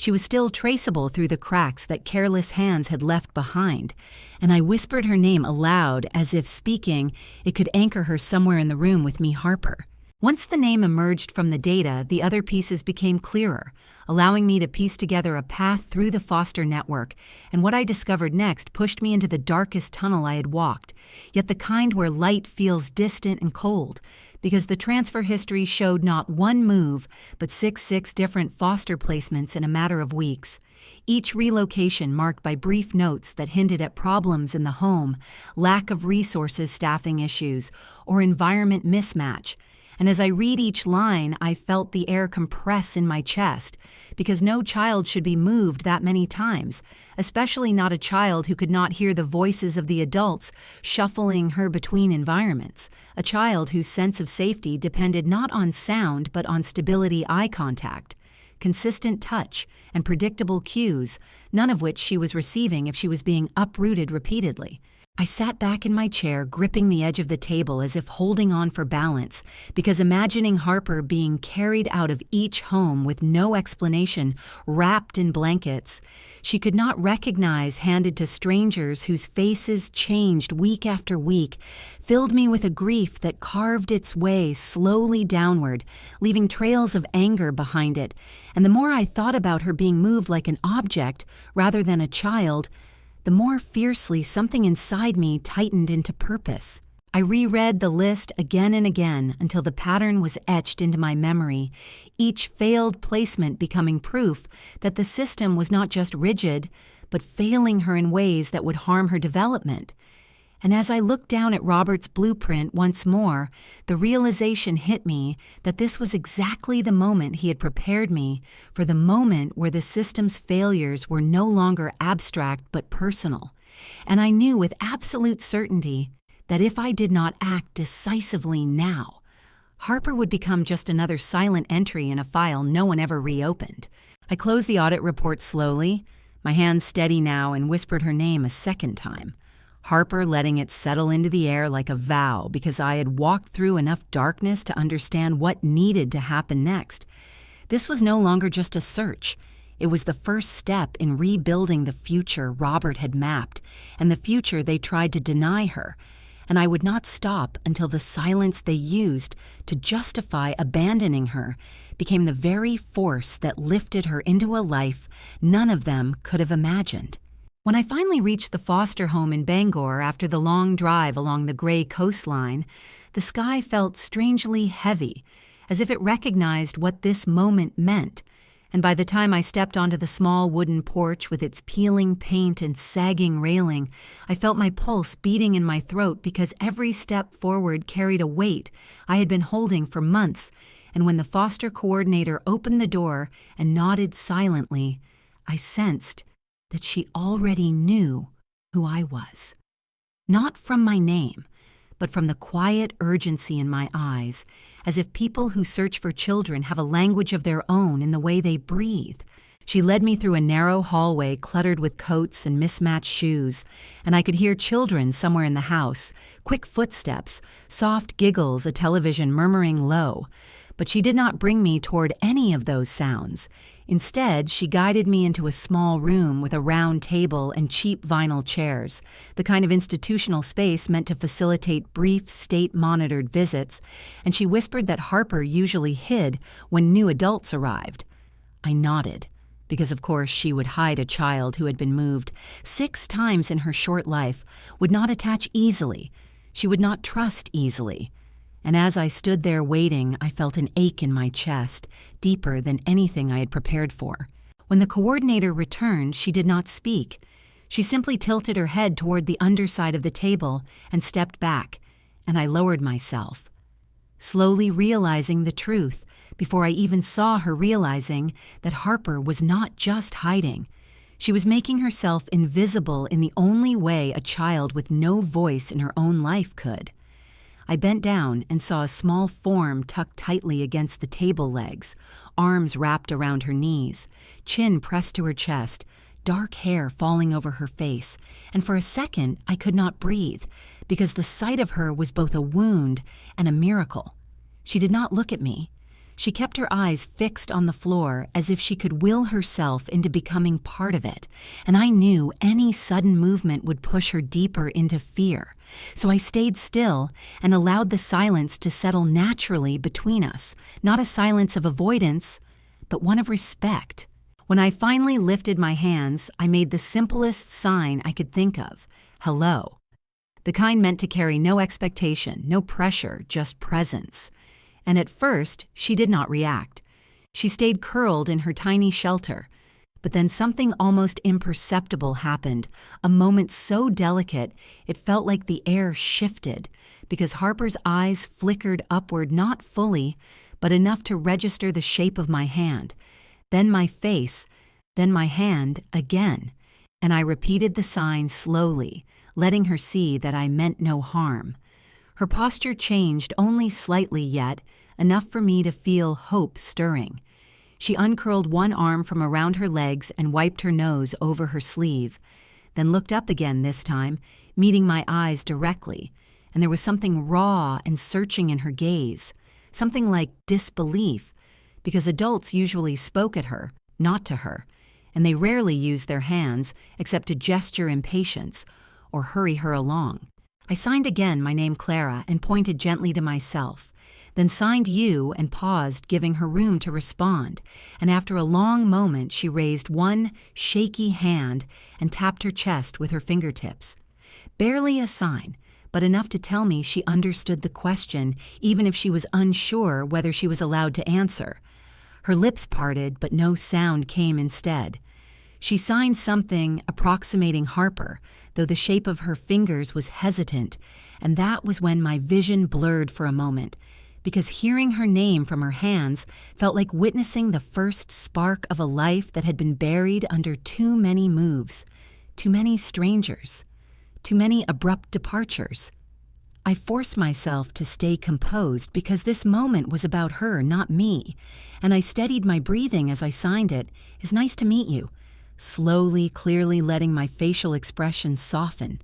She was still traceable through the cracks that careless hands had left behind, and I whispered her name aloud as if speaking, it could anchor her somewhere in the room with me, Harper. Once the name emerged from the data, the other pieces became clearer, allowing me to piece together a path through the foster network, and what I discovered next pushed me into the darkest tunnel I had walked, yet the kind where light feels distant and cold, because the transfer history showed not one move, but six different foster placements in a matter of weeks. Each relocation marked by brief notes that hinted at problems in the home, lack of resources, staffing issues, or environment mismatch. And as I read each line, I felt the air compress in my chest, because no child should be moved that many times, especially not a child who could not hear the voices of the adults shuffling her between environments, a child whose sense of safety depended not on sound but on stability eye contact, consistent touch, and predictable cues, none of which she was receiving if she was being uprooted repeatedly. I sat back in my chair, gripping the edge of the table as if holding on for balance, because imagining Harper being carried out of each home with no explanation, wrapped in blankets she could not recognize, handed to strangers whose faces changed week after week, filled me with a grief that carved its way slowly downward, leaving trails of anger behind it. And the more I thought about her being moved like an object rather than a child, the more fiercely something inside me tightened into purpose. I reread the list again and again until the pattern was etched into my memory, each failed placement becoming proof that the system was not just rigid, but failing her in ways that would harm her development. And as I looked down at Robert's blueprint once more, the realization hit me that this was exactly the moment he had prepared me for, the moment where the system's failures were no longer abstract but personal. And I knew with absolute certainty that if I did not act decisively now, Harper would become just another silent entry in a file no one ever reopened. I closed the audit report slowly, my hands steady now, and whispered her name a second time. Harper, letting it settle into the air like a vow, because I had walked through enough darkness to understand what needed to happen next. This was no longer just a search. It was the first step in rebuilding the future Robert had mapped, and the future they tried to deny her. And I would not stop until the silence they used to justify abandoning her became the very force that lifted her into a life none of them could have imagined. When I finally reached the foster home in Bangor after the long drive along the gray coastline, the sky felt strangely heavy, as if it recognized what this moment meant. And by the time I stepped onto the small wooden porch with its peeling paint and sagging railing, I felt my pulse beating in my throat, because every step forward carried a weight I had been holding for months. And when the foster coordinator opened the door and nodded silently, I sensed that she already knew who I was. Not from my name, but from the quiet urgency in my eyes, as if people who search for children have a language of their own in the way they breathe. She led me through a narrow hallway cluttered with coats and mismatched shoes, and I could hear children somewhere in the house, quick footsteps, soft giggles, a television murmuring low. But she did not bring me toward any of those sounds. Instead, she guided me into a small room with a round table and cheap vinyl chairs, the kind of institutional space meant to facilitate brief, state-monitored visits, and she whispered that Harper usually hid when new adults arrived. I nodded, because of course she would hide a child who had been moved 6 times in her short life, would not attach easily, she would not trust easily. And as I stood there waiting, I felt an ache in my chest, deeper than anything I had prepared for. When the coordinator returned, she did not speak. She simply tilted her head toward the underside of the table and stepped back, and I lowered myself, slowly realizing the truth, before I even saw her realizing that Harper was not just hiding. She was making herself invisible in the only way a child with no voice in her own life could. I bent down and saw a small form tucked tightly against the table legs, arms wrapped around her knees, chin pressed to her chest, dark hair falling over her face, and for a second I could not breathe, because the sight of her was both a wound and a miracle. She did not look at me. She kept her eyes fixed on the floor as if she could will herself into becoming part of it, and I knew any sudden movement would push her deeper into fear. So I stayed still and allowed the silence to settle naturally between us, not a silence of avoidance, but one of respect. When I finally lifted my hands, I made the simplest sign I could think of: hello. The kind meant to carry no expectation, no pressure, just presence. And at first, she did not react. She stayed curled in her tiny shelter. But then something almost imperceptible happened, a moment so delicate it felt like the air shifted, because Harper's eyes flickered upward not fully, but enough to register the shape of my hand, then my face, then my hand again, and I repeated the sign slowly, letting her see that I meant no harm. Her posture changed only slightly yet, enough for me to feel hope stirring. She uncurled one arm from around her legs and wiped her nose over her sleeve, then looked up again this time, meeting my eyes directly, and there was something raw and searching in her gaze, something like disbelief, because adults usually spoke at her, not to her, and they rarely used their hands except to gesture impatience or hurry her along. I signed again my name Clara and pointed gently to myself, then signed you and paused, giving her room to respond, and after a long moment she raised one shaky hand and tapped her chest with her fingertips. Barely a sign, but enough to tell me she understood the question, even if she was unsure whether she was allowed to answer. Her lips parted, but no sound came instead. She signed something approximating Harper, though the shape of her fingers was hesitant, and that was when my vision blurred for a moment, because hearing her name from her hands felt like witnessing the first spark of a life that had been buried under too many moves, too many strangers, too many abrupt departures. I forced myself to stay composed because this moment was about her, not me, and I steadied my breathing as I signed it. "It's nice to meet you," slowly, clearly letting my facial expression soften,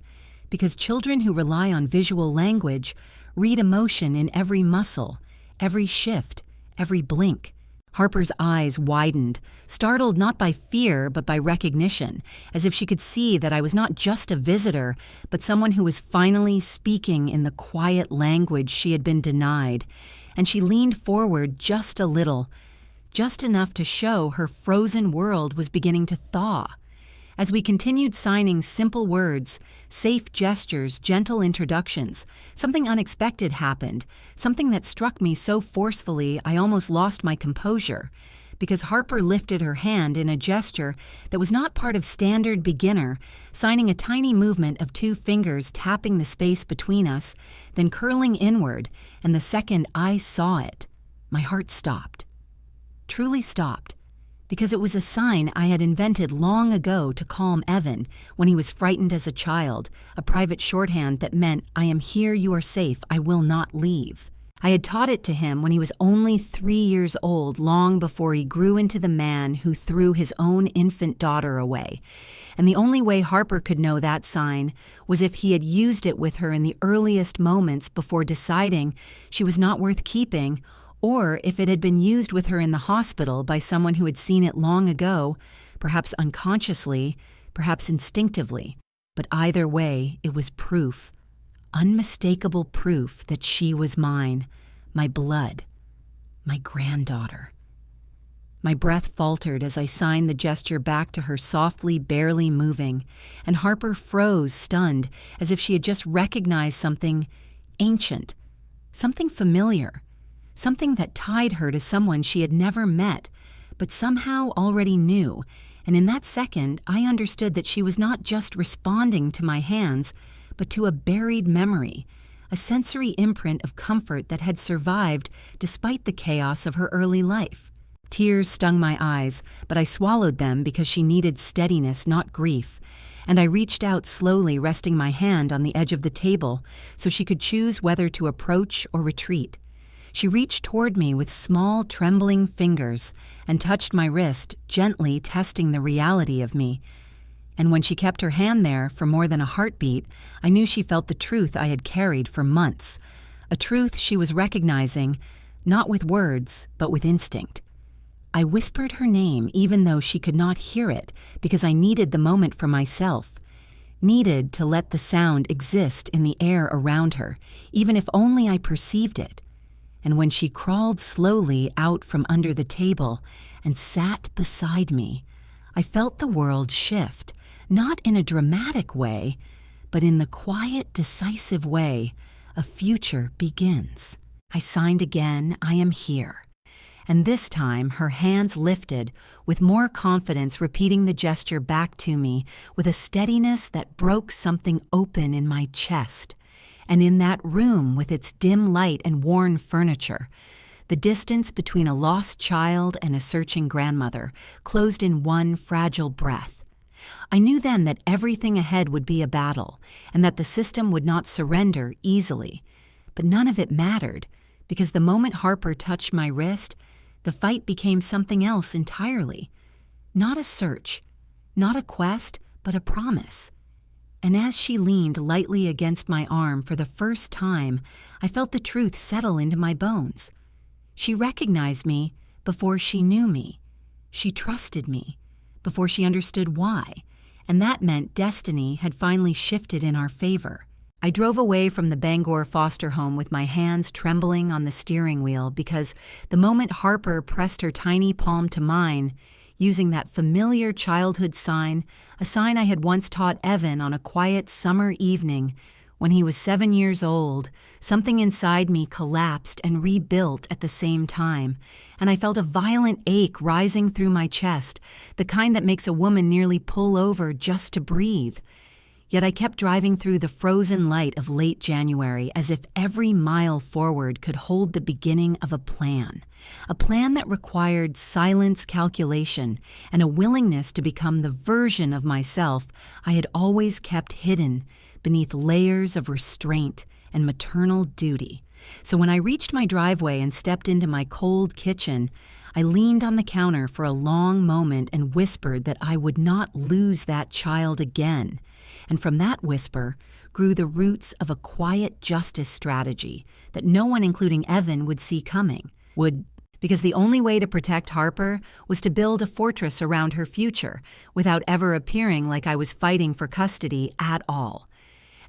because children who rely on visual language read emotion in every muscle, every shift, every blink. Harper's eyes widened, startled not by fear but by recognition, as if she could see that I was not just a visitor, but someone who was finally speaking in the quiet language she had been denied, and she leaned forward just a little, just enough to show her frozen world was beginning to thaw. As we continued signing simple words, safe gestures, gentle introductions, something unexpected happened, something that struck me so forcefully I almost lost my composure, because Harper lifted her hand in a gesture that was not part of standard beginner, signing a tiny movement of two fingers tapping the space between us, then curling inward, and the second I saw it, my heart stopped. Truly stopped. Because it was a sign I had invented long ago to calm Evan when he was frightened as a child, a private shorthand that meant, "I am here, you are safe, I will not leave." I had taught it to him when he was only 3 years old, long before he grew into the man who threw his own infant daughter away. And the only way Harper could know that sign was if he had used it with her in the earliest moments before deciding she was not worth keeping, or if it had been used with her in the hospital by someone who had seen it long ago, perhaps unconsciously, perhaps instinctively. But either way, it was proof, unmistakable proof that she was mine, my blood, my granddaughter. My breath faltered as I signed the gesture back to her softly, barely moving, and Harper froze, stunned, as if she had just recognized something ancient, something familiar. Something that tied her to someone she had never met, but somehow already knew, and in that second I understood that she was not just responding to my hands, but to a buried memory, a sensory imprint of comfort that had survived despite the chaos of her early life. Tears stung my eyes, but I swallowed them because she needed steadiness, not grief, and I reached out slowly, resting my hand on the edge of the table so she could choose whether to approach or retreat. She reached toward me with small, trembling fingers and touched my wrist, gently testing the reality of me. And when she kept her hand there for more than a heartbeat, I knew she felt the truth I had carried for months, a truth she was recognizing, not with words, but with instinct. I whispered her name even though she could not hear it because I needed the moment for myself, needed to let the sound exist in the air around her, even if only I perceived it. And when she crawled slowly out from under the table and sat beside me, I felt the world shift, not in a dramatic way, but in the quiet, decisive way a future begins. I signed again, I am here. And this time, her hands lifted, with more confidence repeating the gesture back to me with a steadiness that broke something open in my chest. And in that room with its dim light and worn furniture, the distance between a lost child and a searching grandmother closed in one fragile breath. I knew then that everything ahead would be a battle, and that the system would not surrender easily. But none of it mattered, because the moment Harper touched my wrist, the fight became something else entirely. Not a search, not a quest, but a promise. And as she leaned lightly against my arm for the first time, I felt the truth settle into my bones. She recognized me before she knew me. She trusted me before she understood why, and that meant destiny had finally shifted in our favor. I drove away from the Bangor foster home with my hands trembling on the steering wheel because the moment Harper pressed her tiny palm to mine, using that familiar childhood sign, a sign I had once taught Evan on a quiet summer evening when he was 7 years old, something inside me collapsed and rebuilt at the same time, and I felt a violent ache rising through my chest, the kind that makes a woman nearly pull over just to breathe. Yet I kept driving through the frozen light of late January as if every mile forward could hold the beginning of a plan that required silence, calculation, and a willingness to become the version of myself I had always kept hidden beneath layers of restraint and maternal duty. So when I reached my driveway and stepped into my cold kitchen, I leaned on the counter for a long moment and whispered that I would not lose that child again. And from that whisper grew the roots of a quiet justice strategy that no one, including Evan, would see coming. Because the only way to protect Harper was to build a fortress around her future without ever appearing like I was fighting for custody at all.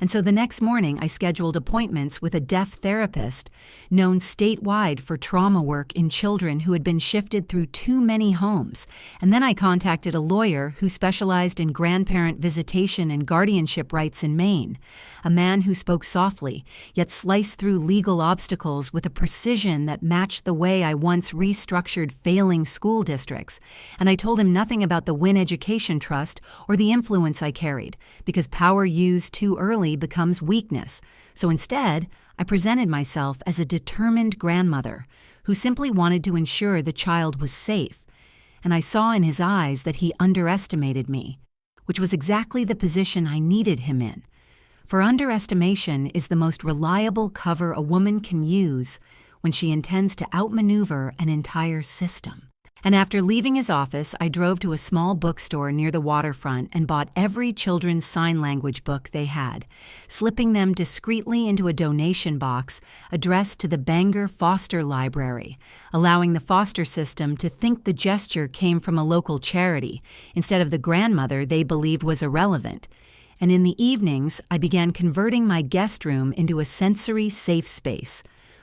And so the next morning, I scheduled appointments with a deaf therapist known statewide for trauma work in children who had been shifted through too many homes. And then I contacted a lawyer who specialized in grandparent visitation and guardianship rights in Maine, a man who spoke softly, yet sliced through legal obstacles with a precision that matched the way I once restructured failing school districts. And I told him nothing about the Wynn Education Trust or the influence I carried, because power used too early becomes weakness. So instead, I presented myself as a determined grandmother who simply wanted to ensure the child was safe. And I saw in his eyes that he underestimated me, which was exactly the position I needed him in. For underestimation is the most reliable cover a woman can use when she intends to outmaneuver an entire system. And after leaving his office, I drove to a small bookstore near the waterfront and bought every children's sign language book they had, slipping them discreetly into a donation box addressed to the Bangor Foster Library, allowing the foster system to think the gesture came from a local charity instead of the grandmother they believed was irrelevant. And in the evenings, I began converting my guest room into a sensory safe space,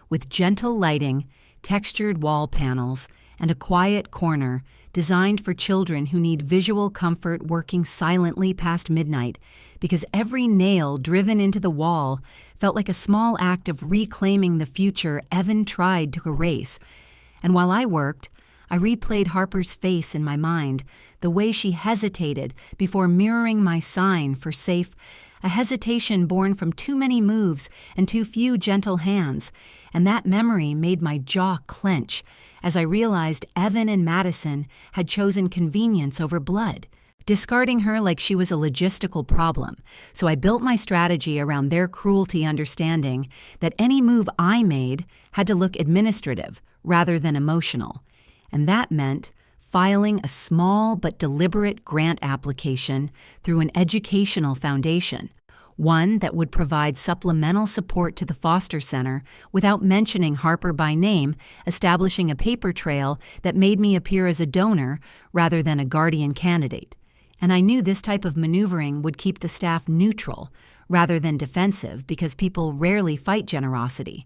with gentle lighting, textured wall panels, and a quiet corner designed for children who need visual comfort working silently past midnight, because every nail driven into the wall felt like a small act of reclaiming the future Evan tried to erase. And while I worked, I replayed Harper's face in my mind, the way she hesitated before mirroring my sign for safe, a hesitation born from too many moves and too few gentle hands, and that memory made my jaw clench as I realized Evan and Madison had chosen convenience over blood, discarding her like she was a logistical problem. So I built my strategy around their cruelty, understanding that any move I made had to look administrative rather than emotional. And that meant filing a small but deliberate grant application through an educational foundation, One that would provide supplemental support to the foster center without mentioning Harper by name, establishing a paper trail that made me appear as a donor rather than a guardian candidate. And I knew this type of maneuvering would keep the staff neutral rather than defensive because people rarely fight generosity.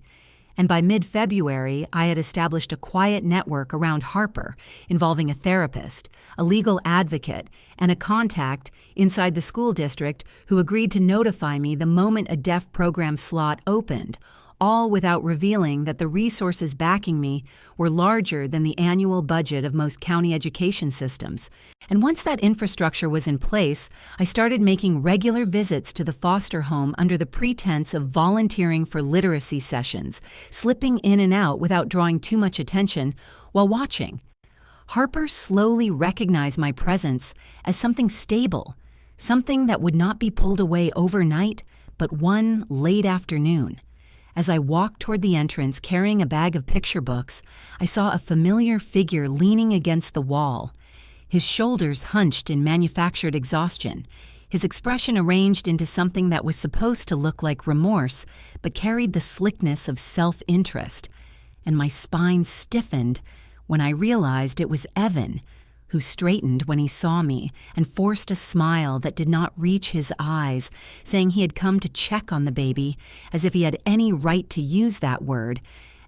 And by mid-February, I had established a quiet network around Harper involving a therapist, a legal advocate, and a contact inside the school district who agreed to notify me the moment a deaf program slot opened, all without revealing that the resources backing me were larger than the annual budget of most county education systems. And once that infrastructure was in place, I started making regular visits to the foster home under the pretense of volunteering for literacy sessions, slipping in and out without drawing too much attention while watching. Harper slowly recognized my presence as something stable, something that would not be pulled away overnight, but one late afternoon. As I walked toward the entrance carrying a bag of picture books, I saw a familiar figure leaning against the wall, his shoulders hunched in manufactured exhaustion, his expression arranged into something that was supposed to look like remorse, but carried the slickness of self-interest. And my spine stiffened when I realized it was Evan, who straightened when he saw me and forced a smile that did not reach his eyes, saying he had come to check on the baby, as if he had any right to use that word,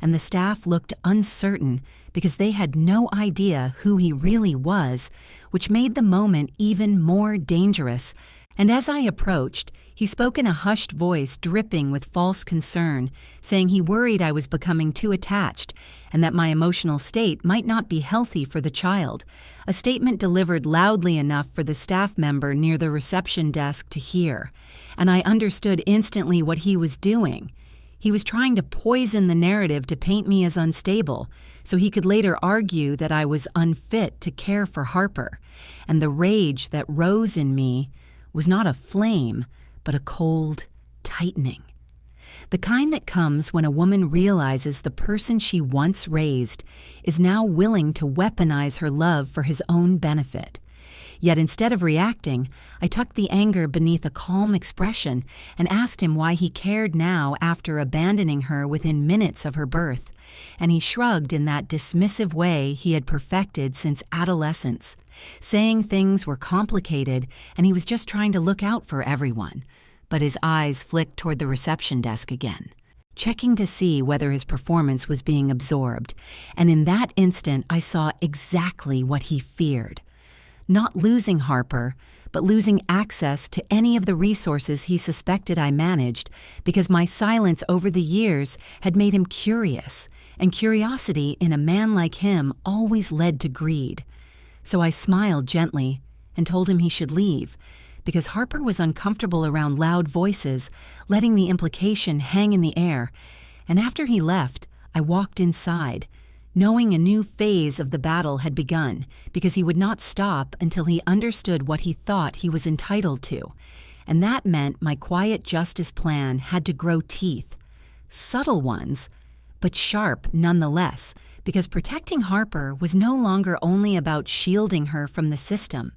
and the staff looked uncertain because they had no idea who he really was, which made the moment even more dangerous. And as I approached, he spoke in a hushed voice dripping with false concern, saying he worried I was becoming too attached and that my emotional state might not be healthy for the child, a statement delivered loudly enough for the staff member near the reception desk to hear. And I understood instantly what he was doing. He was trying to poison the narrative to paint me as unstable, so he could later argue that I was unfit to care for Harper. And the rage that rose in me was not a flame, but a cold tightening. The kind that comes when a woman realizes the person she once raised is now willing to weaponize her love for his own benefit. Yet instead of reacting, I tucked the anger beneath a calm expression and asked him why he cared now after abandoning her within minutes of her birth. And he shrugged in that dismissive way he had perfected since adolescence, saying things were complicated and he was just trying to look out for everyone. But his eyes flicked toward the reception desk again, checking to see whether his performance was being absorbed. And in that instant, I saw exactly what he feared. Not losing Harper, but losing access to any of the resources he suspected I managed, because my silence over the years had made him curious, and curiosity in a man like him always led to greed. So I smiled gently and told him he should leave, because Harper was uncomfortable around loud voices, letting the implication hang in the air. And after he left, I walked inside, knowing a new phase of the battle had begun, because he would not stop until he understood what he thought he was entitled to. And that meant my quiet justice plan had to grow teeth. Subtle ones, but sharp nonetheless, because protecting Harper was no longer only about shielding her from the system.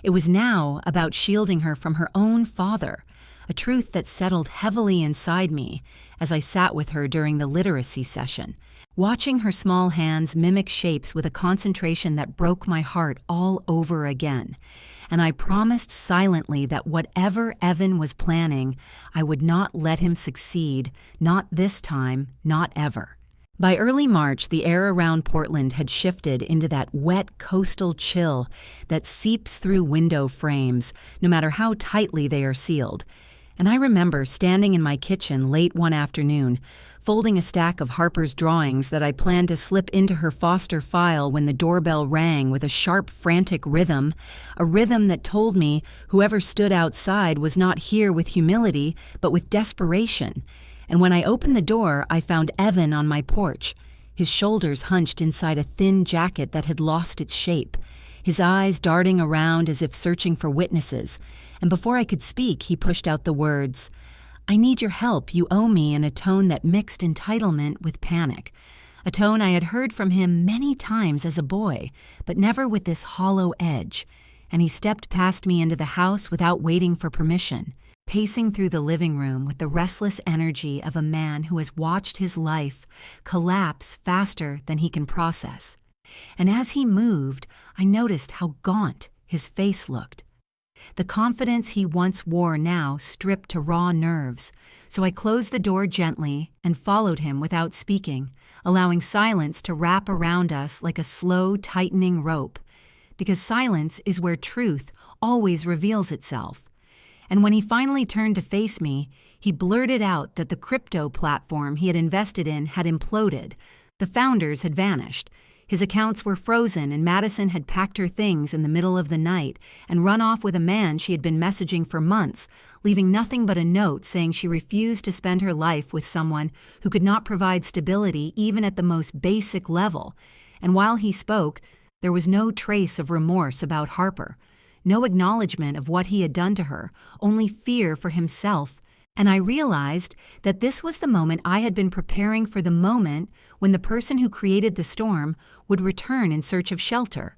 It was now about shielding her from her own father, a truth that settled heavily inside me as I sat with her during the literacy session, watching her small hands mimic shapes with a concentration that broke my heart all over again. And I promised silently that whatever Evan was planning, I would not let him succeed, not this time, not ever. By early March, the air around Portland had shifted into that wet coastal chill that seeps through window frames, no matter how tightly they are sealed. And I remember standing in my kitchen late one afternoon, folding a stack of Harper's drawings that I planned to slip into her foster file when the doorbell rang with a sharp, frantic rhythm, a rhythm that told me whoever stood outside was not here with humility, but with desperation. And when I opened the door, I found Evan on my porch, his shoulders hunched inside a thin jacket that had lost its shape, his eyes darting around as if searching for witnesses. And before I could speak, he pushed out the words, "I need your help, you owe me," in a tone that mixed entitlement with panic, a tone I had heard from him many times as a boy, but never with this hollow edge. And he stepped past me into the house without waiting for permission. pacing through the living room with the restless energy of a man who has watched his life collapse faster than he can process. And as he moved, I noticed how gaunt his face looked. The confidence he once wore now stripped to raw nerves, so I closed the door gently and followed him without speaking, allowing silence to wrap around us like a slow, tightening rope. Because silence is where truth always reveals itself. And when he finally turned to face me, he blurted out that the crypto platform he had invested in had imploded. The founders had vanished. His accounts were frozen, and Madison had packed her things in the middle of the night and run off with a man she had been messaging for months, leaving nothing but a note saying she refused to spend her life with someone who could not provide stability even at the most basic level. And while he spoke, there was no trace of remorse about Harper, no acknowledgement of what he had done to her, only fear for himself. And I realized that this was the moment I had been preparing for, the moment when the person who created the storm would return in search of shelter.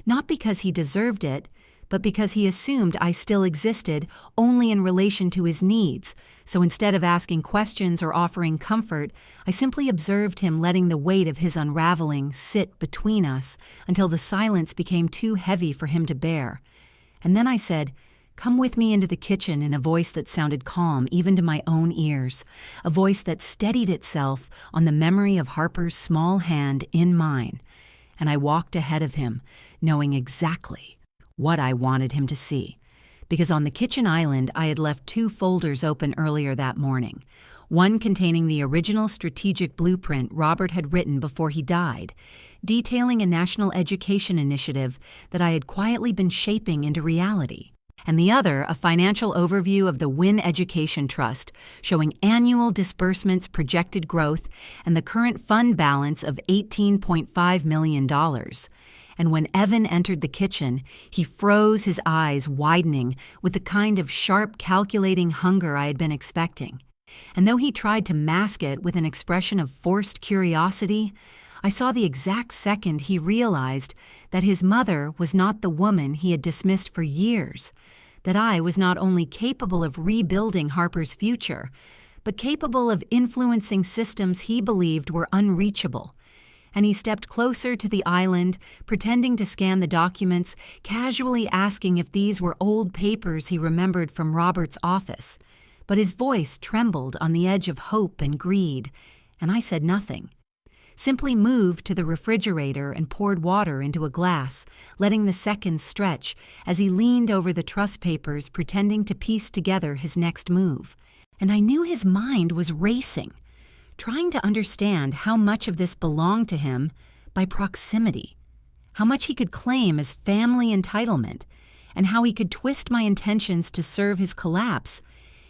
Not because he deserved it, but because he assumed I still existed only in relation to his needs. So instead of asking questions or offering comfort, I simply observed him letting the weight of his unraveling sit between us until the silence became too heavy for him to bear. And then I said, "Come with me into the kitchen," in a voice that sounded calm even to my own ears, a voice that steadied itself on the memory of Harper's small hand in mine. And I walked ahead of him, knowing exactly what I wanted him to see. Because on the kitchen island, I had left 2 folders open earlier that morning, one containing the original strategic blueprint Robert had written before he died, detailing a national education initiative that I had quietly been shaping into reality, and the other a financial overview of the Win Education Trust, showing annual disbursements, projected growth, and the current fund balance of $18.5 million. And when Evan entered the kitchen, he froze, his eyes widening with the kind of sharp, calculating hunger I had been expecting. And though he tried to mask it with an expression of forced curiosity, I saw the exact second he realized that his mother was not the woman he had dismissed for years, that I was not only capable of rebuilding Harper's future, but capable of influencing systems he believed were unreachable. And he stepped closer to the island, pretending to scan the documents, casually asking if these were old papers he remembered from Robert's office. But his voice trembled on the edge of hope and greed, and I said nothing. Simply moved to the refrigerator and poured water into a glass, letting the seconds stretch as he leaned over the trust papers, pretending to piece together his next move. And I knew his mind was racing, trying to understand how much of this belonged to him by proximity, how much he could claim as family entitlement, and how he could twist my intentions to serve his collapse.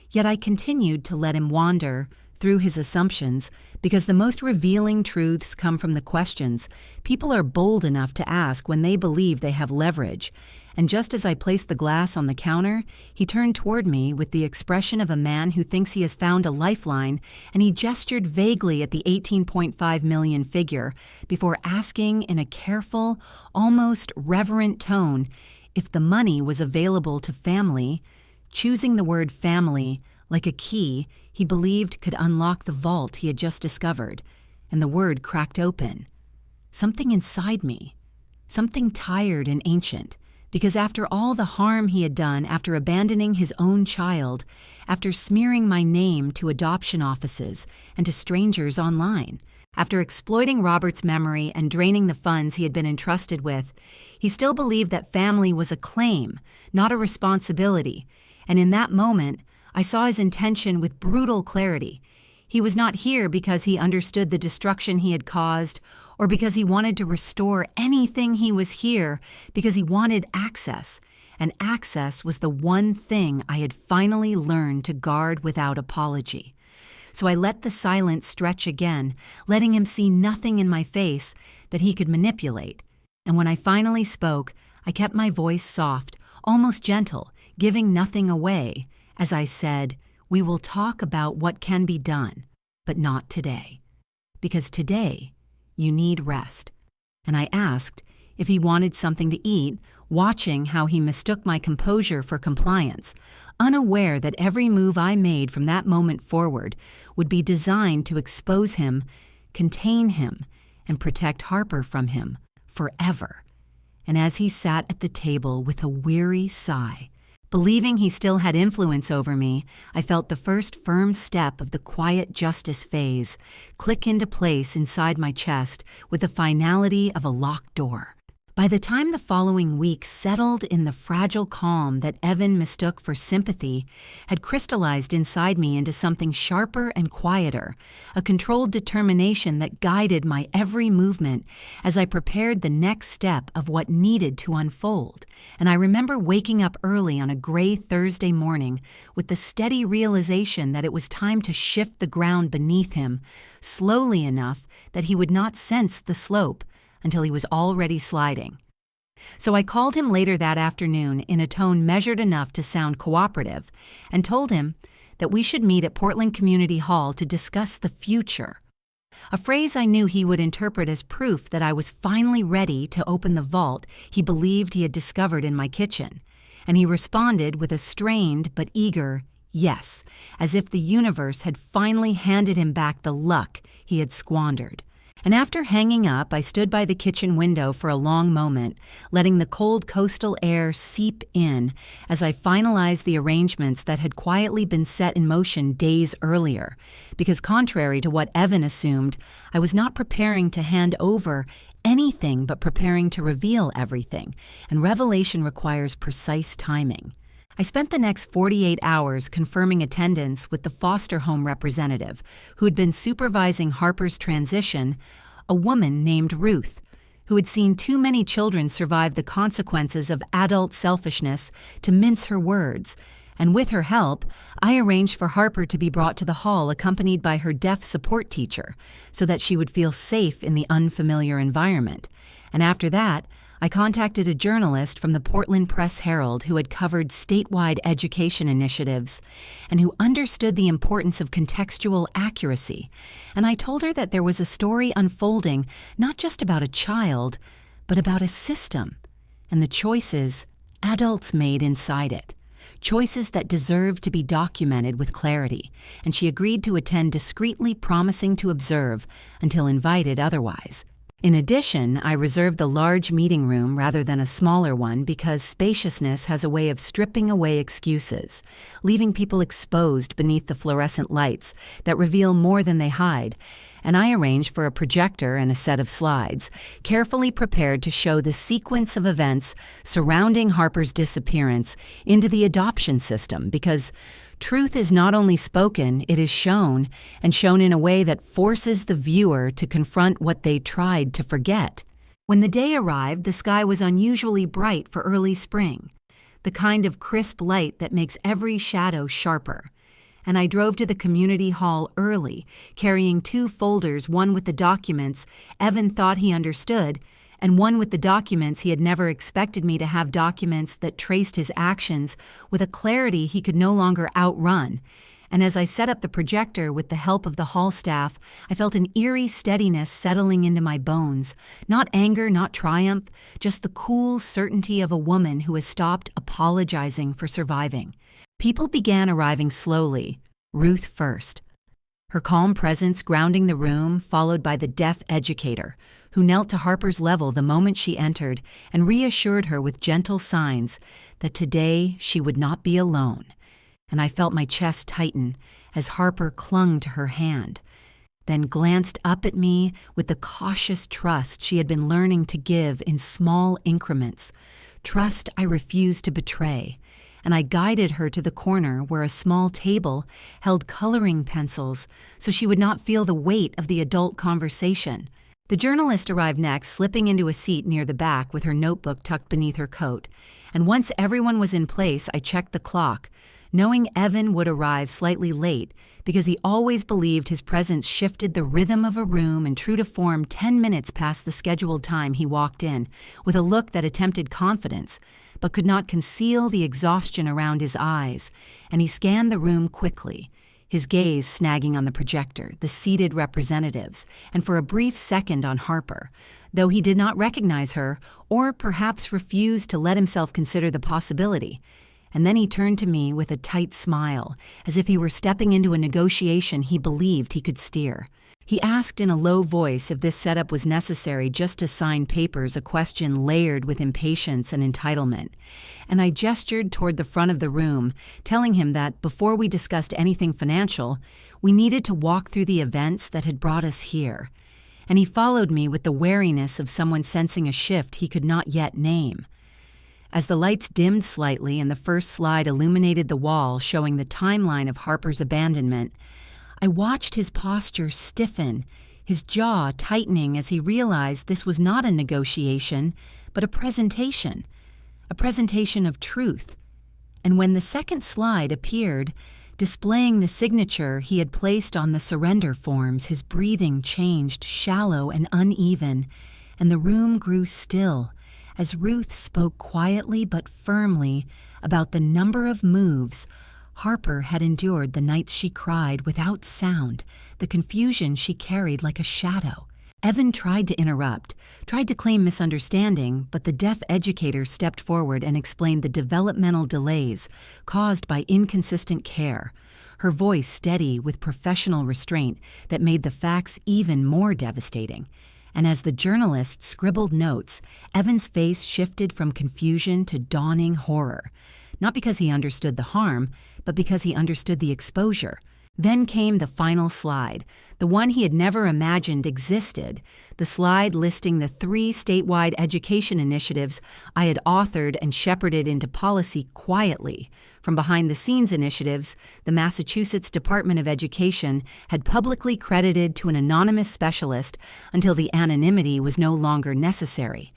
Yet I continued to let him wander through his assumptions, because the most revealing truths come from the questions people are bold enough to ask when they believe they have leverage. And just as I placed the glass on the counter, he turned toward me with the expression of a man who thinks he has found a lifeline, and he gestured vaguely at the 18.5 million figure before asking in a careful, almost reverent tone if the money was available to family, choosing the word family like a key he believed could unlock the vault he had just discovered. And the word cracked open. Something inside me, something tired and ancient, because after all the harm he had done, after abandoning his own child, after smearing my name to adoption offices and to strangers online, after exploiting Robert's memory and draining the funds he had been entrusted with, he still believed that family was a claim, not a responsibility. And in that moment, I saw his intention with brutal clarity. He was not here because he understood the destruction he had caused, or because he wanted to restore anything. He was here because he wanted access, and access was the one thing I had finally learned to guard without apology. So I let the silence stretch again, letting him see nothing in my face that he could manipulate. And when I finally spoke, I kept my voice soft, almost gentle, giving nothing away, as I said, "We will talk about what can be done, but not today. Because today, you need rest." And I asked if he wanted something to eat, watching how he mistook my composure for compliance, unaware that every move I made from that moment forward would be designed to expose him, contain him, and protect Harper from him forever. And as he sat at the table with a weary sigh, believing he still had influence over me, I felt the first firm step of the quiet justice phase click into place inside my chest with the finality of a locked door. By the time the following week settled in, the fragile calm that Evan mistook for sympathy had crystallized inside me into something sharper and quieter, a controlled determination that guided my every movement as I prepared the next step of what needed to unfold. And I remember waking up early on a gray Thursday morning with the steady realization that it was time to shift the ground beneath him, slowly enough that he would not sense the slope until he was already sliding. So I called him later that afternoon in a tone measured enough to sound cooperative and told him that we should meet at Portland Community Hall to discuss the future, a phrase I knew he would interpret as proof that I was finally ready to open the vault he believed he had discovered in my kitchen, and he responded with a strained but eager yes, as if the universe had finally handed him back the luck he had squandered. And after hanging up, I stood by the kitchen window for a long moment, letting the cold coastal air seep in as I finalized the arrangements that had quietly been set in motion days earlier, because contrary to what Evan assumed, I was not preparing to hand over anything but preparing to reveal everything, and revelation requires precise timing. I spent the next 48 hours confirming attendance with the foster home representative who had been supervising Harper's transition, a woman named Ruth, who had seen too many children survive the consequences of adult selfishness to mince her words, and with her help, I arranged for Harper to be brought to the hall accompanied by her deaf support teacher so that she would feel safe in the unfamiliar environment. And after that, I contacted a journalist from the Portland Press-Herald who had covered statewide education initiatives and who understood the importance of contextual accuracy, and I told her that there was a story unfolding not just about a child, but about a system, and the choices adults made inside it, choices that deserved to be documented with clarity, and she agreed to attend discreetly, promising to observe until invited otherwise. In addition, I reserved the large meeting room rather than a smaller one because spaciousness has a way of stripping away excuses, leaving people exposed beneath the fluorescent lights that reveal more than they hide, and I arranged for a projector and a set of slides, carefully prepared to show the sequence of events surrounding Harper's disappearance into the adoption system because truth is not only spoken, it is shown, and shown in a way that forces the viewer to confront what they tried to forget. When the day arrived, the sky was unusually bright for early spring, the kind of crisp light that makes every shadow sharper. And I drove to the community hall early, carrying 2 folders, one with the documents Evan thought he understood, and one with the documents he had never expected me to have, documents that traced his actions with a clarity he could no longer outrun. And as I set up the projector with the help of the hall staff, I felt an eerie steadiness settling into my bones. Not anger, not triumph, just the cool certainty of a woman who has stopped apologizing for surviving. People began arriving slowly, Ruth first, her calm presence grounding the room, followed by the deaf educator, who knelt to Harper's level the moment she entered and reassured her with gentle signs that today she would not be alone. And I felt my chest tighten as Harper clung to her hand, then glanced up at me with the cautious trust she had been learning to give in small increments, trust I refused to betray. And I guided her to the corner where a small table held coloring pencils so she would not feel the weight of the adult conversation. The journalist arrived next, slipping into a seat near the back with her notebook tucked beneath her coat. And once everyone was in place, I checked the clock, knowing Evan would arrive slightly late because he always believed his presence shifted the rhythm of a room, and true to form, 10 minutes past the scheduled time he walked in, with a look that attempted confidence, but could not conceal the exhaustion around his eyes, and he scanned the room quickly, his gaze snagging on the projector, the seated representatives, and for a brief second on Harper, though he did not recognize her, or perhaps refused to let himself consider the possibility. and then he turned to me with a tight smile, as if he were stepping into a negotiation he believed he could steer. He asked in a low voice if this setup was necessary just to sign papers, a question layered with impatience and entitlement. And I gestured toward the front of the room, telling him that before we discussed anything financial, we needed to walk through the events that had brought us here. And he followed me with the wariness of someone sensing a shift he could not yet name. As the lights dimmed slightly and the first slide illuminated the wall showing the timeline of Harper's abandonment, I watched his posture stiffen, his jaw tightening as he realized this was not a negotiation, but a presentation of truth. And when the second slide appeared, displaying the signature he had placed on the surrender forms, his breathing changed shallow and uneven, and the room grew still as Ruth spoke quietly but firmly about the number of moves Harper had endured the nights she cried without sound, the confusion she carried like a shadow. Evan tried to interrupt, tried to claim misunderstanding, but the deaf educator stepped forward and explained the developmental delays caused by inconsistent care, her voice steady with professional restraint that made the facts even more devastating. And as the journalist scribbled notes, Evan's face shifted from confusion to dawning horror, not because he understood the harm, but because he understood the exposure. Then came the final slide, the one he had never imagined existed, the slide listing the 3 statewide education initiatives I had authored and shepherded into policy quietly. From behind-the-scenes initiatives, the Massachusetts Department of Education had publicly credited to an anonymous specialist until the anonymity was no longer necessary.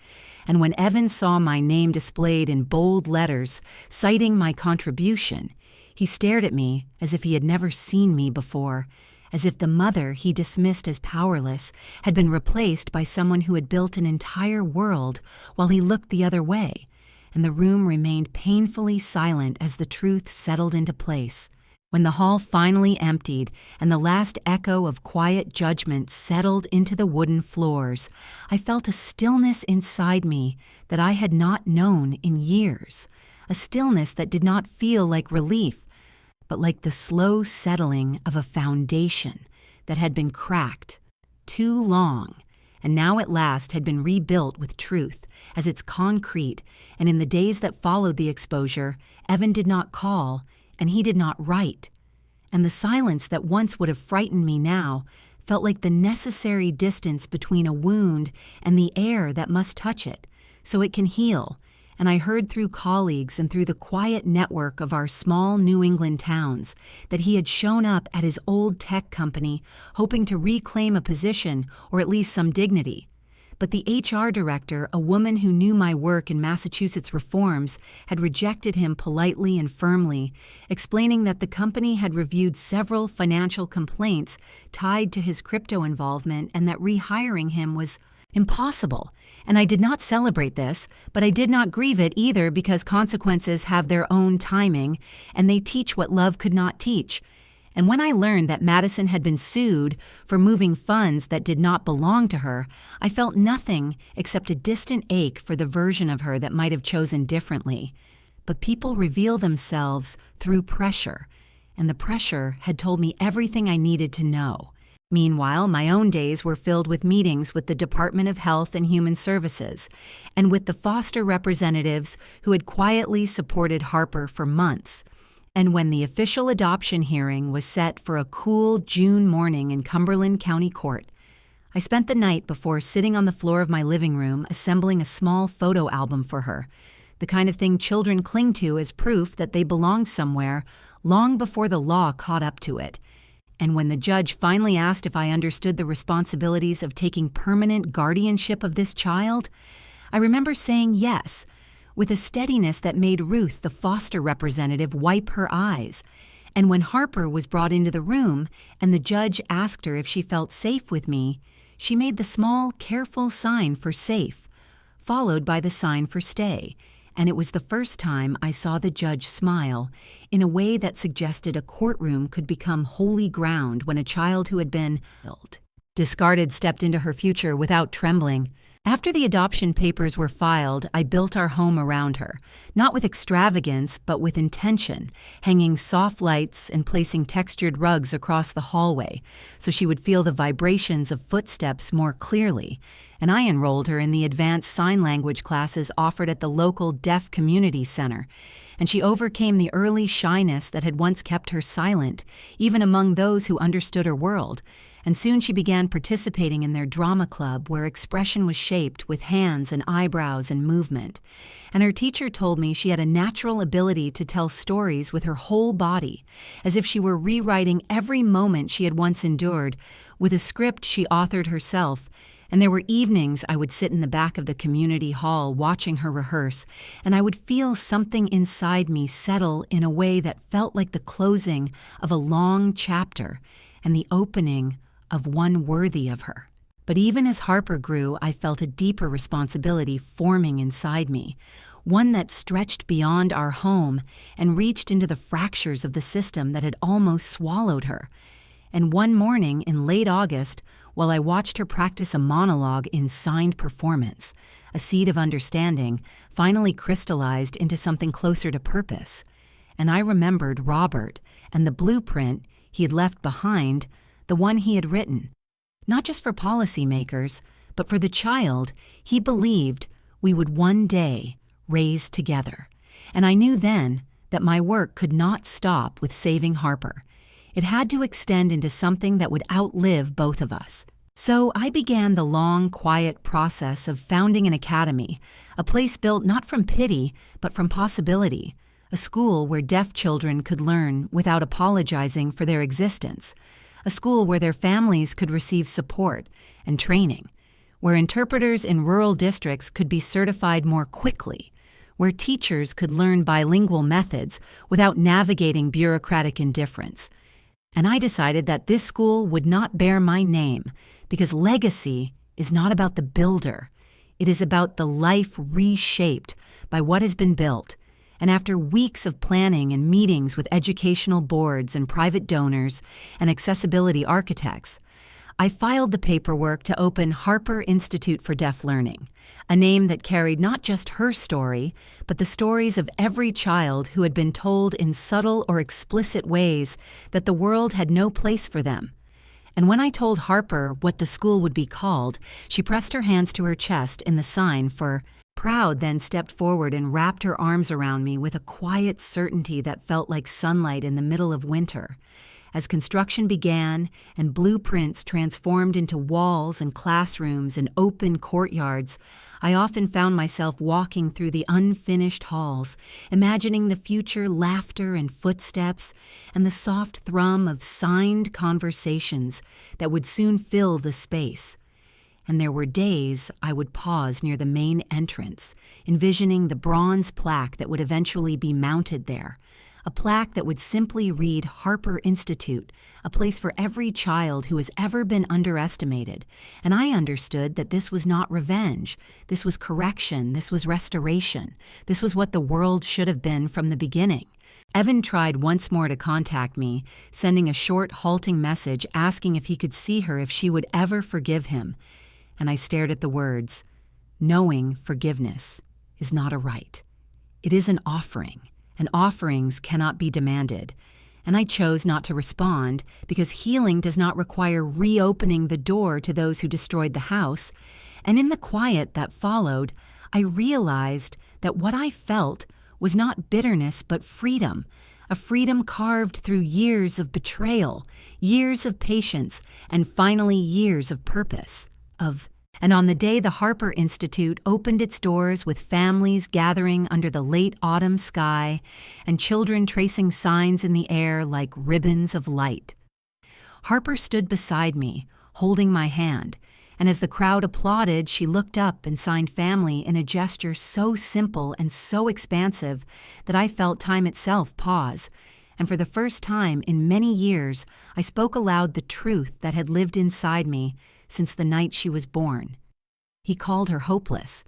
And when Evan saw my name displayed in bold letters, citing my contribution, he stared at me as if he had never seen me before, as if the mother he dismissed as powerless had been replaced by someone who had built an entire world while he looked the other way, and the room remained painfully silent as the truth settled into place. When the hall finally emptied and the last echo of quiet judgment settled into the wooden floors, I felt a stillness inside me that I had not known in years, a stillness that did not feel like relief, but like the slow settling of a foundation that had been cracked too long, and now at last had been rebuilt with truth as its concrete. And in the days that followed the exposure, Evan did not call, and he did not write. And the silence that once would have frightened me now felt like the necessary distance between a wound and the air that must touch it, so it can heal. And I heard through colleagues and through the quiet network of our small New England towns that he had shown up at his old tech company hoping to reclaim a position or at least some dignity. But the HR director, a woman who knew my work in Massachusetts reforms, had rejected him politely and firmly, explaining that the company had reviewed several financial complaints tied to his crypto involvement and that rehiring him was impossible. And I did not celebrate this, but I did not grieve it either, because consequences have their own timing, and they teach what love could not teach. And when I learned that Madison had been sued for moving funds that did not belong to her, I felt nothing except a distant ache for the version of her that might have chosen differently. But people reveal themselves through pressure, and the pressure had told me everything I needed to know. Meanwhile, my own days were filled with meetings with the Department of Health and Human Services and with the foster representatives who had quietly supported Harper for months. And when the official adoption hearing was set for a cool June morning in Cumberland County Court, I spent the night before sitting on the floor of my living room assembling a small photo album for her, the kind of thing children cling to as proof that they belong somewhere long before the law caught up to it. And when the judge finally asked if I understood the responsibilities of taking permanent guardianship of this child, I remember saying yes, with a steadiness that made Ruth, the foster representative, wipe her eyes. And when Harper was brought into the room and the judge asked her if she felt safe with me, she made the small, careful sign for safe, followed by the sign for stay. And it was the first time I saw the judge smile in a way that suggested a courtroom could become holy ground when a child who had been discarded stepped into her future without trembling. After the adoption papers were filed, I built our home around her, not with extravagance, but with intention, hanging soft lights and placing textured rugs across the hallway so she would feel the vibrations of footsteps more clearly. And I enrolled her in the advanced sign language classes offered at the local deaf community center, and she overcame the early shyness that had once kept her silent, even among those who understood her world. And soon she began participating in their drama club where expression was shaped with hands and eyebrows and movement. And her teacher told me she had a natural ability to tell stories with her whole body, as if she were rewriting every moment she had once endured with a script she authored herself. And there were evenings I would sit in the back of the community hall watching her rehearse, and I would feel something inside me settle in a way that felt like the closing of a long chapter and the opening of one worthy of her. But even as Harper grew, I felt a deeper responsibility forming inside me, one that stretched beyond our home and reached into the fractures of the system that had almost swallowed her. And one morning in late August, while I watched her practice a monologue in signed performance, a seed of understanding finally crystallized into something closer to purpose. And I remembered Robert and the blueprint he had left behind, the one he had written, not just for policymakers, but for the child he believed we would one day raise together. And I knew then that my work could not stop with saving Harper. It had to extend into something that would outlive both of us. So I began the long, quiet process of founding an academy, a place built not from pity, but from possibility, a school where deaf children could learn without apologizing for their existence, a school where their families could receive support and training, where interpreters in rural districts could be certified more quickly, where teachers could learn bilingual methods without navigating bureaucratic indifference. And I decided that this school would not bear my name because legacy is not about the builder. It is about the life reshaped by what has been built. And after weeks of planning and meetings with educational boards and private donors and accessibility architects, I filed the paperwork to open Harper Institute for Deaf Learning, a name that carried not just her story, but the stories of every child who had been told in subtle or explicit ways that the world had no place for them. And when I told Harper what the school would be called, she pressed her hands to her chest in the sign for Proud, then stepped forward and wrapped her arms around me with a quiet certainty that felt like sunlight in the middle of winter. As construction began and blueprints transformed into walls and classrooms and open courtyards, I often found myself walking through the unfinished halls, imagining the future laughter and footsteps and the soft thrum of signed conversations that would soon fill the space. And there were days I would pause near the main entrance, envisioning the bronze plaque that would eventually be mounted there, a plaque that would simply read Harper Institute, a place for every child who has ever been underestimated. And I understood that this was not revenge, this was correction, this was restoration, this was what the world should have been from the beginning. Evan tried once more to contact me, sending a short, halting message asking if he could see her if she would ever forgive him. And I stared at the words, knowing forgiveness is not a right. It is an offering, and offerings cannot be demanded. And I chose not to respond because healing does not require reopening the door to those who destroyed the house. And in the quiet that followed, I realized that what I felt was not bitterness but freedom, a freedom carved through years of betrayal, years of patience, and finally years of purpose. And on the day the Harper Institute opened its doors with families gathering under the late autumn sky and children tracing signs in the air like ribbons of light, Harper stood beside me, holding my hand, and as the crowd applauded, she looked up and signed family in a gesture so simple and so expansive that I felt time itself pause. And for the first time in many years, I spoke aloud the truth that had lived inside me since the night she was born. He called her hopeless,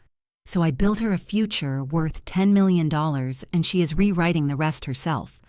so I built her a future worth $10 million, and she is rewriting the rest herself.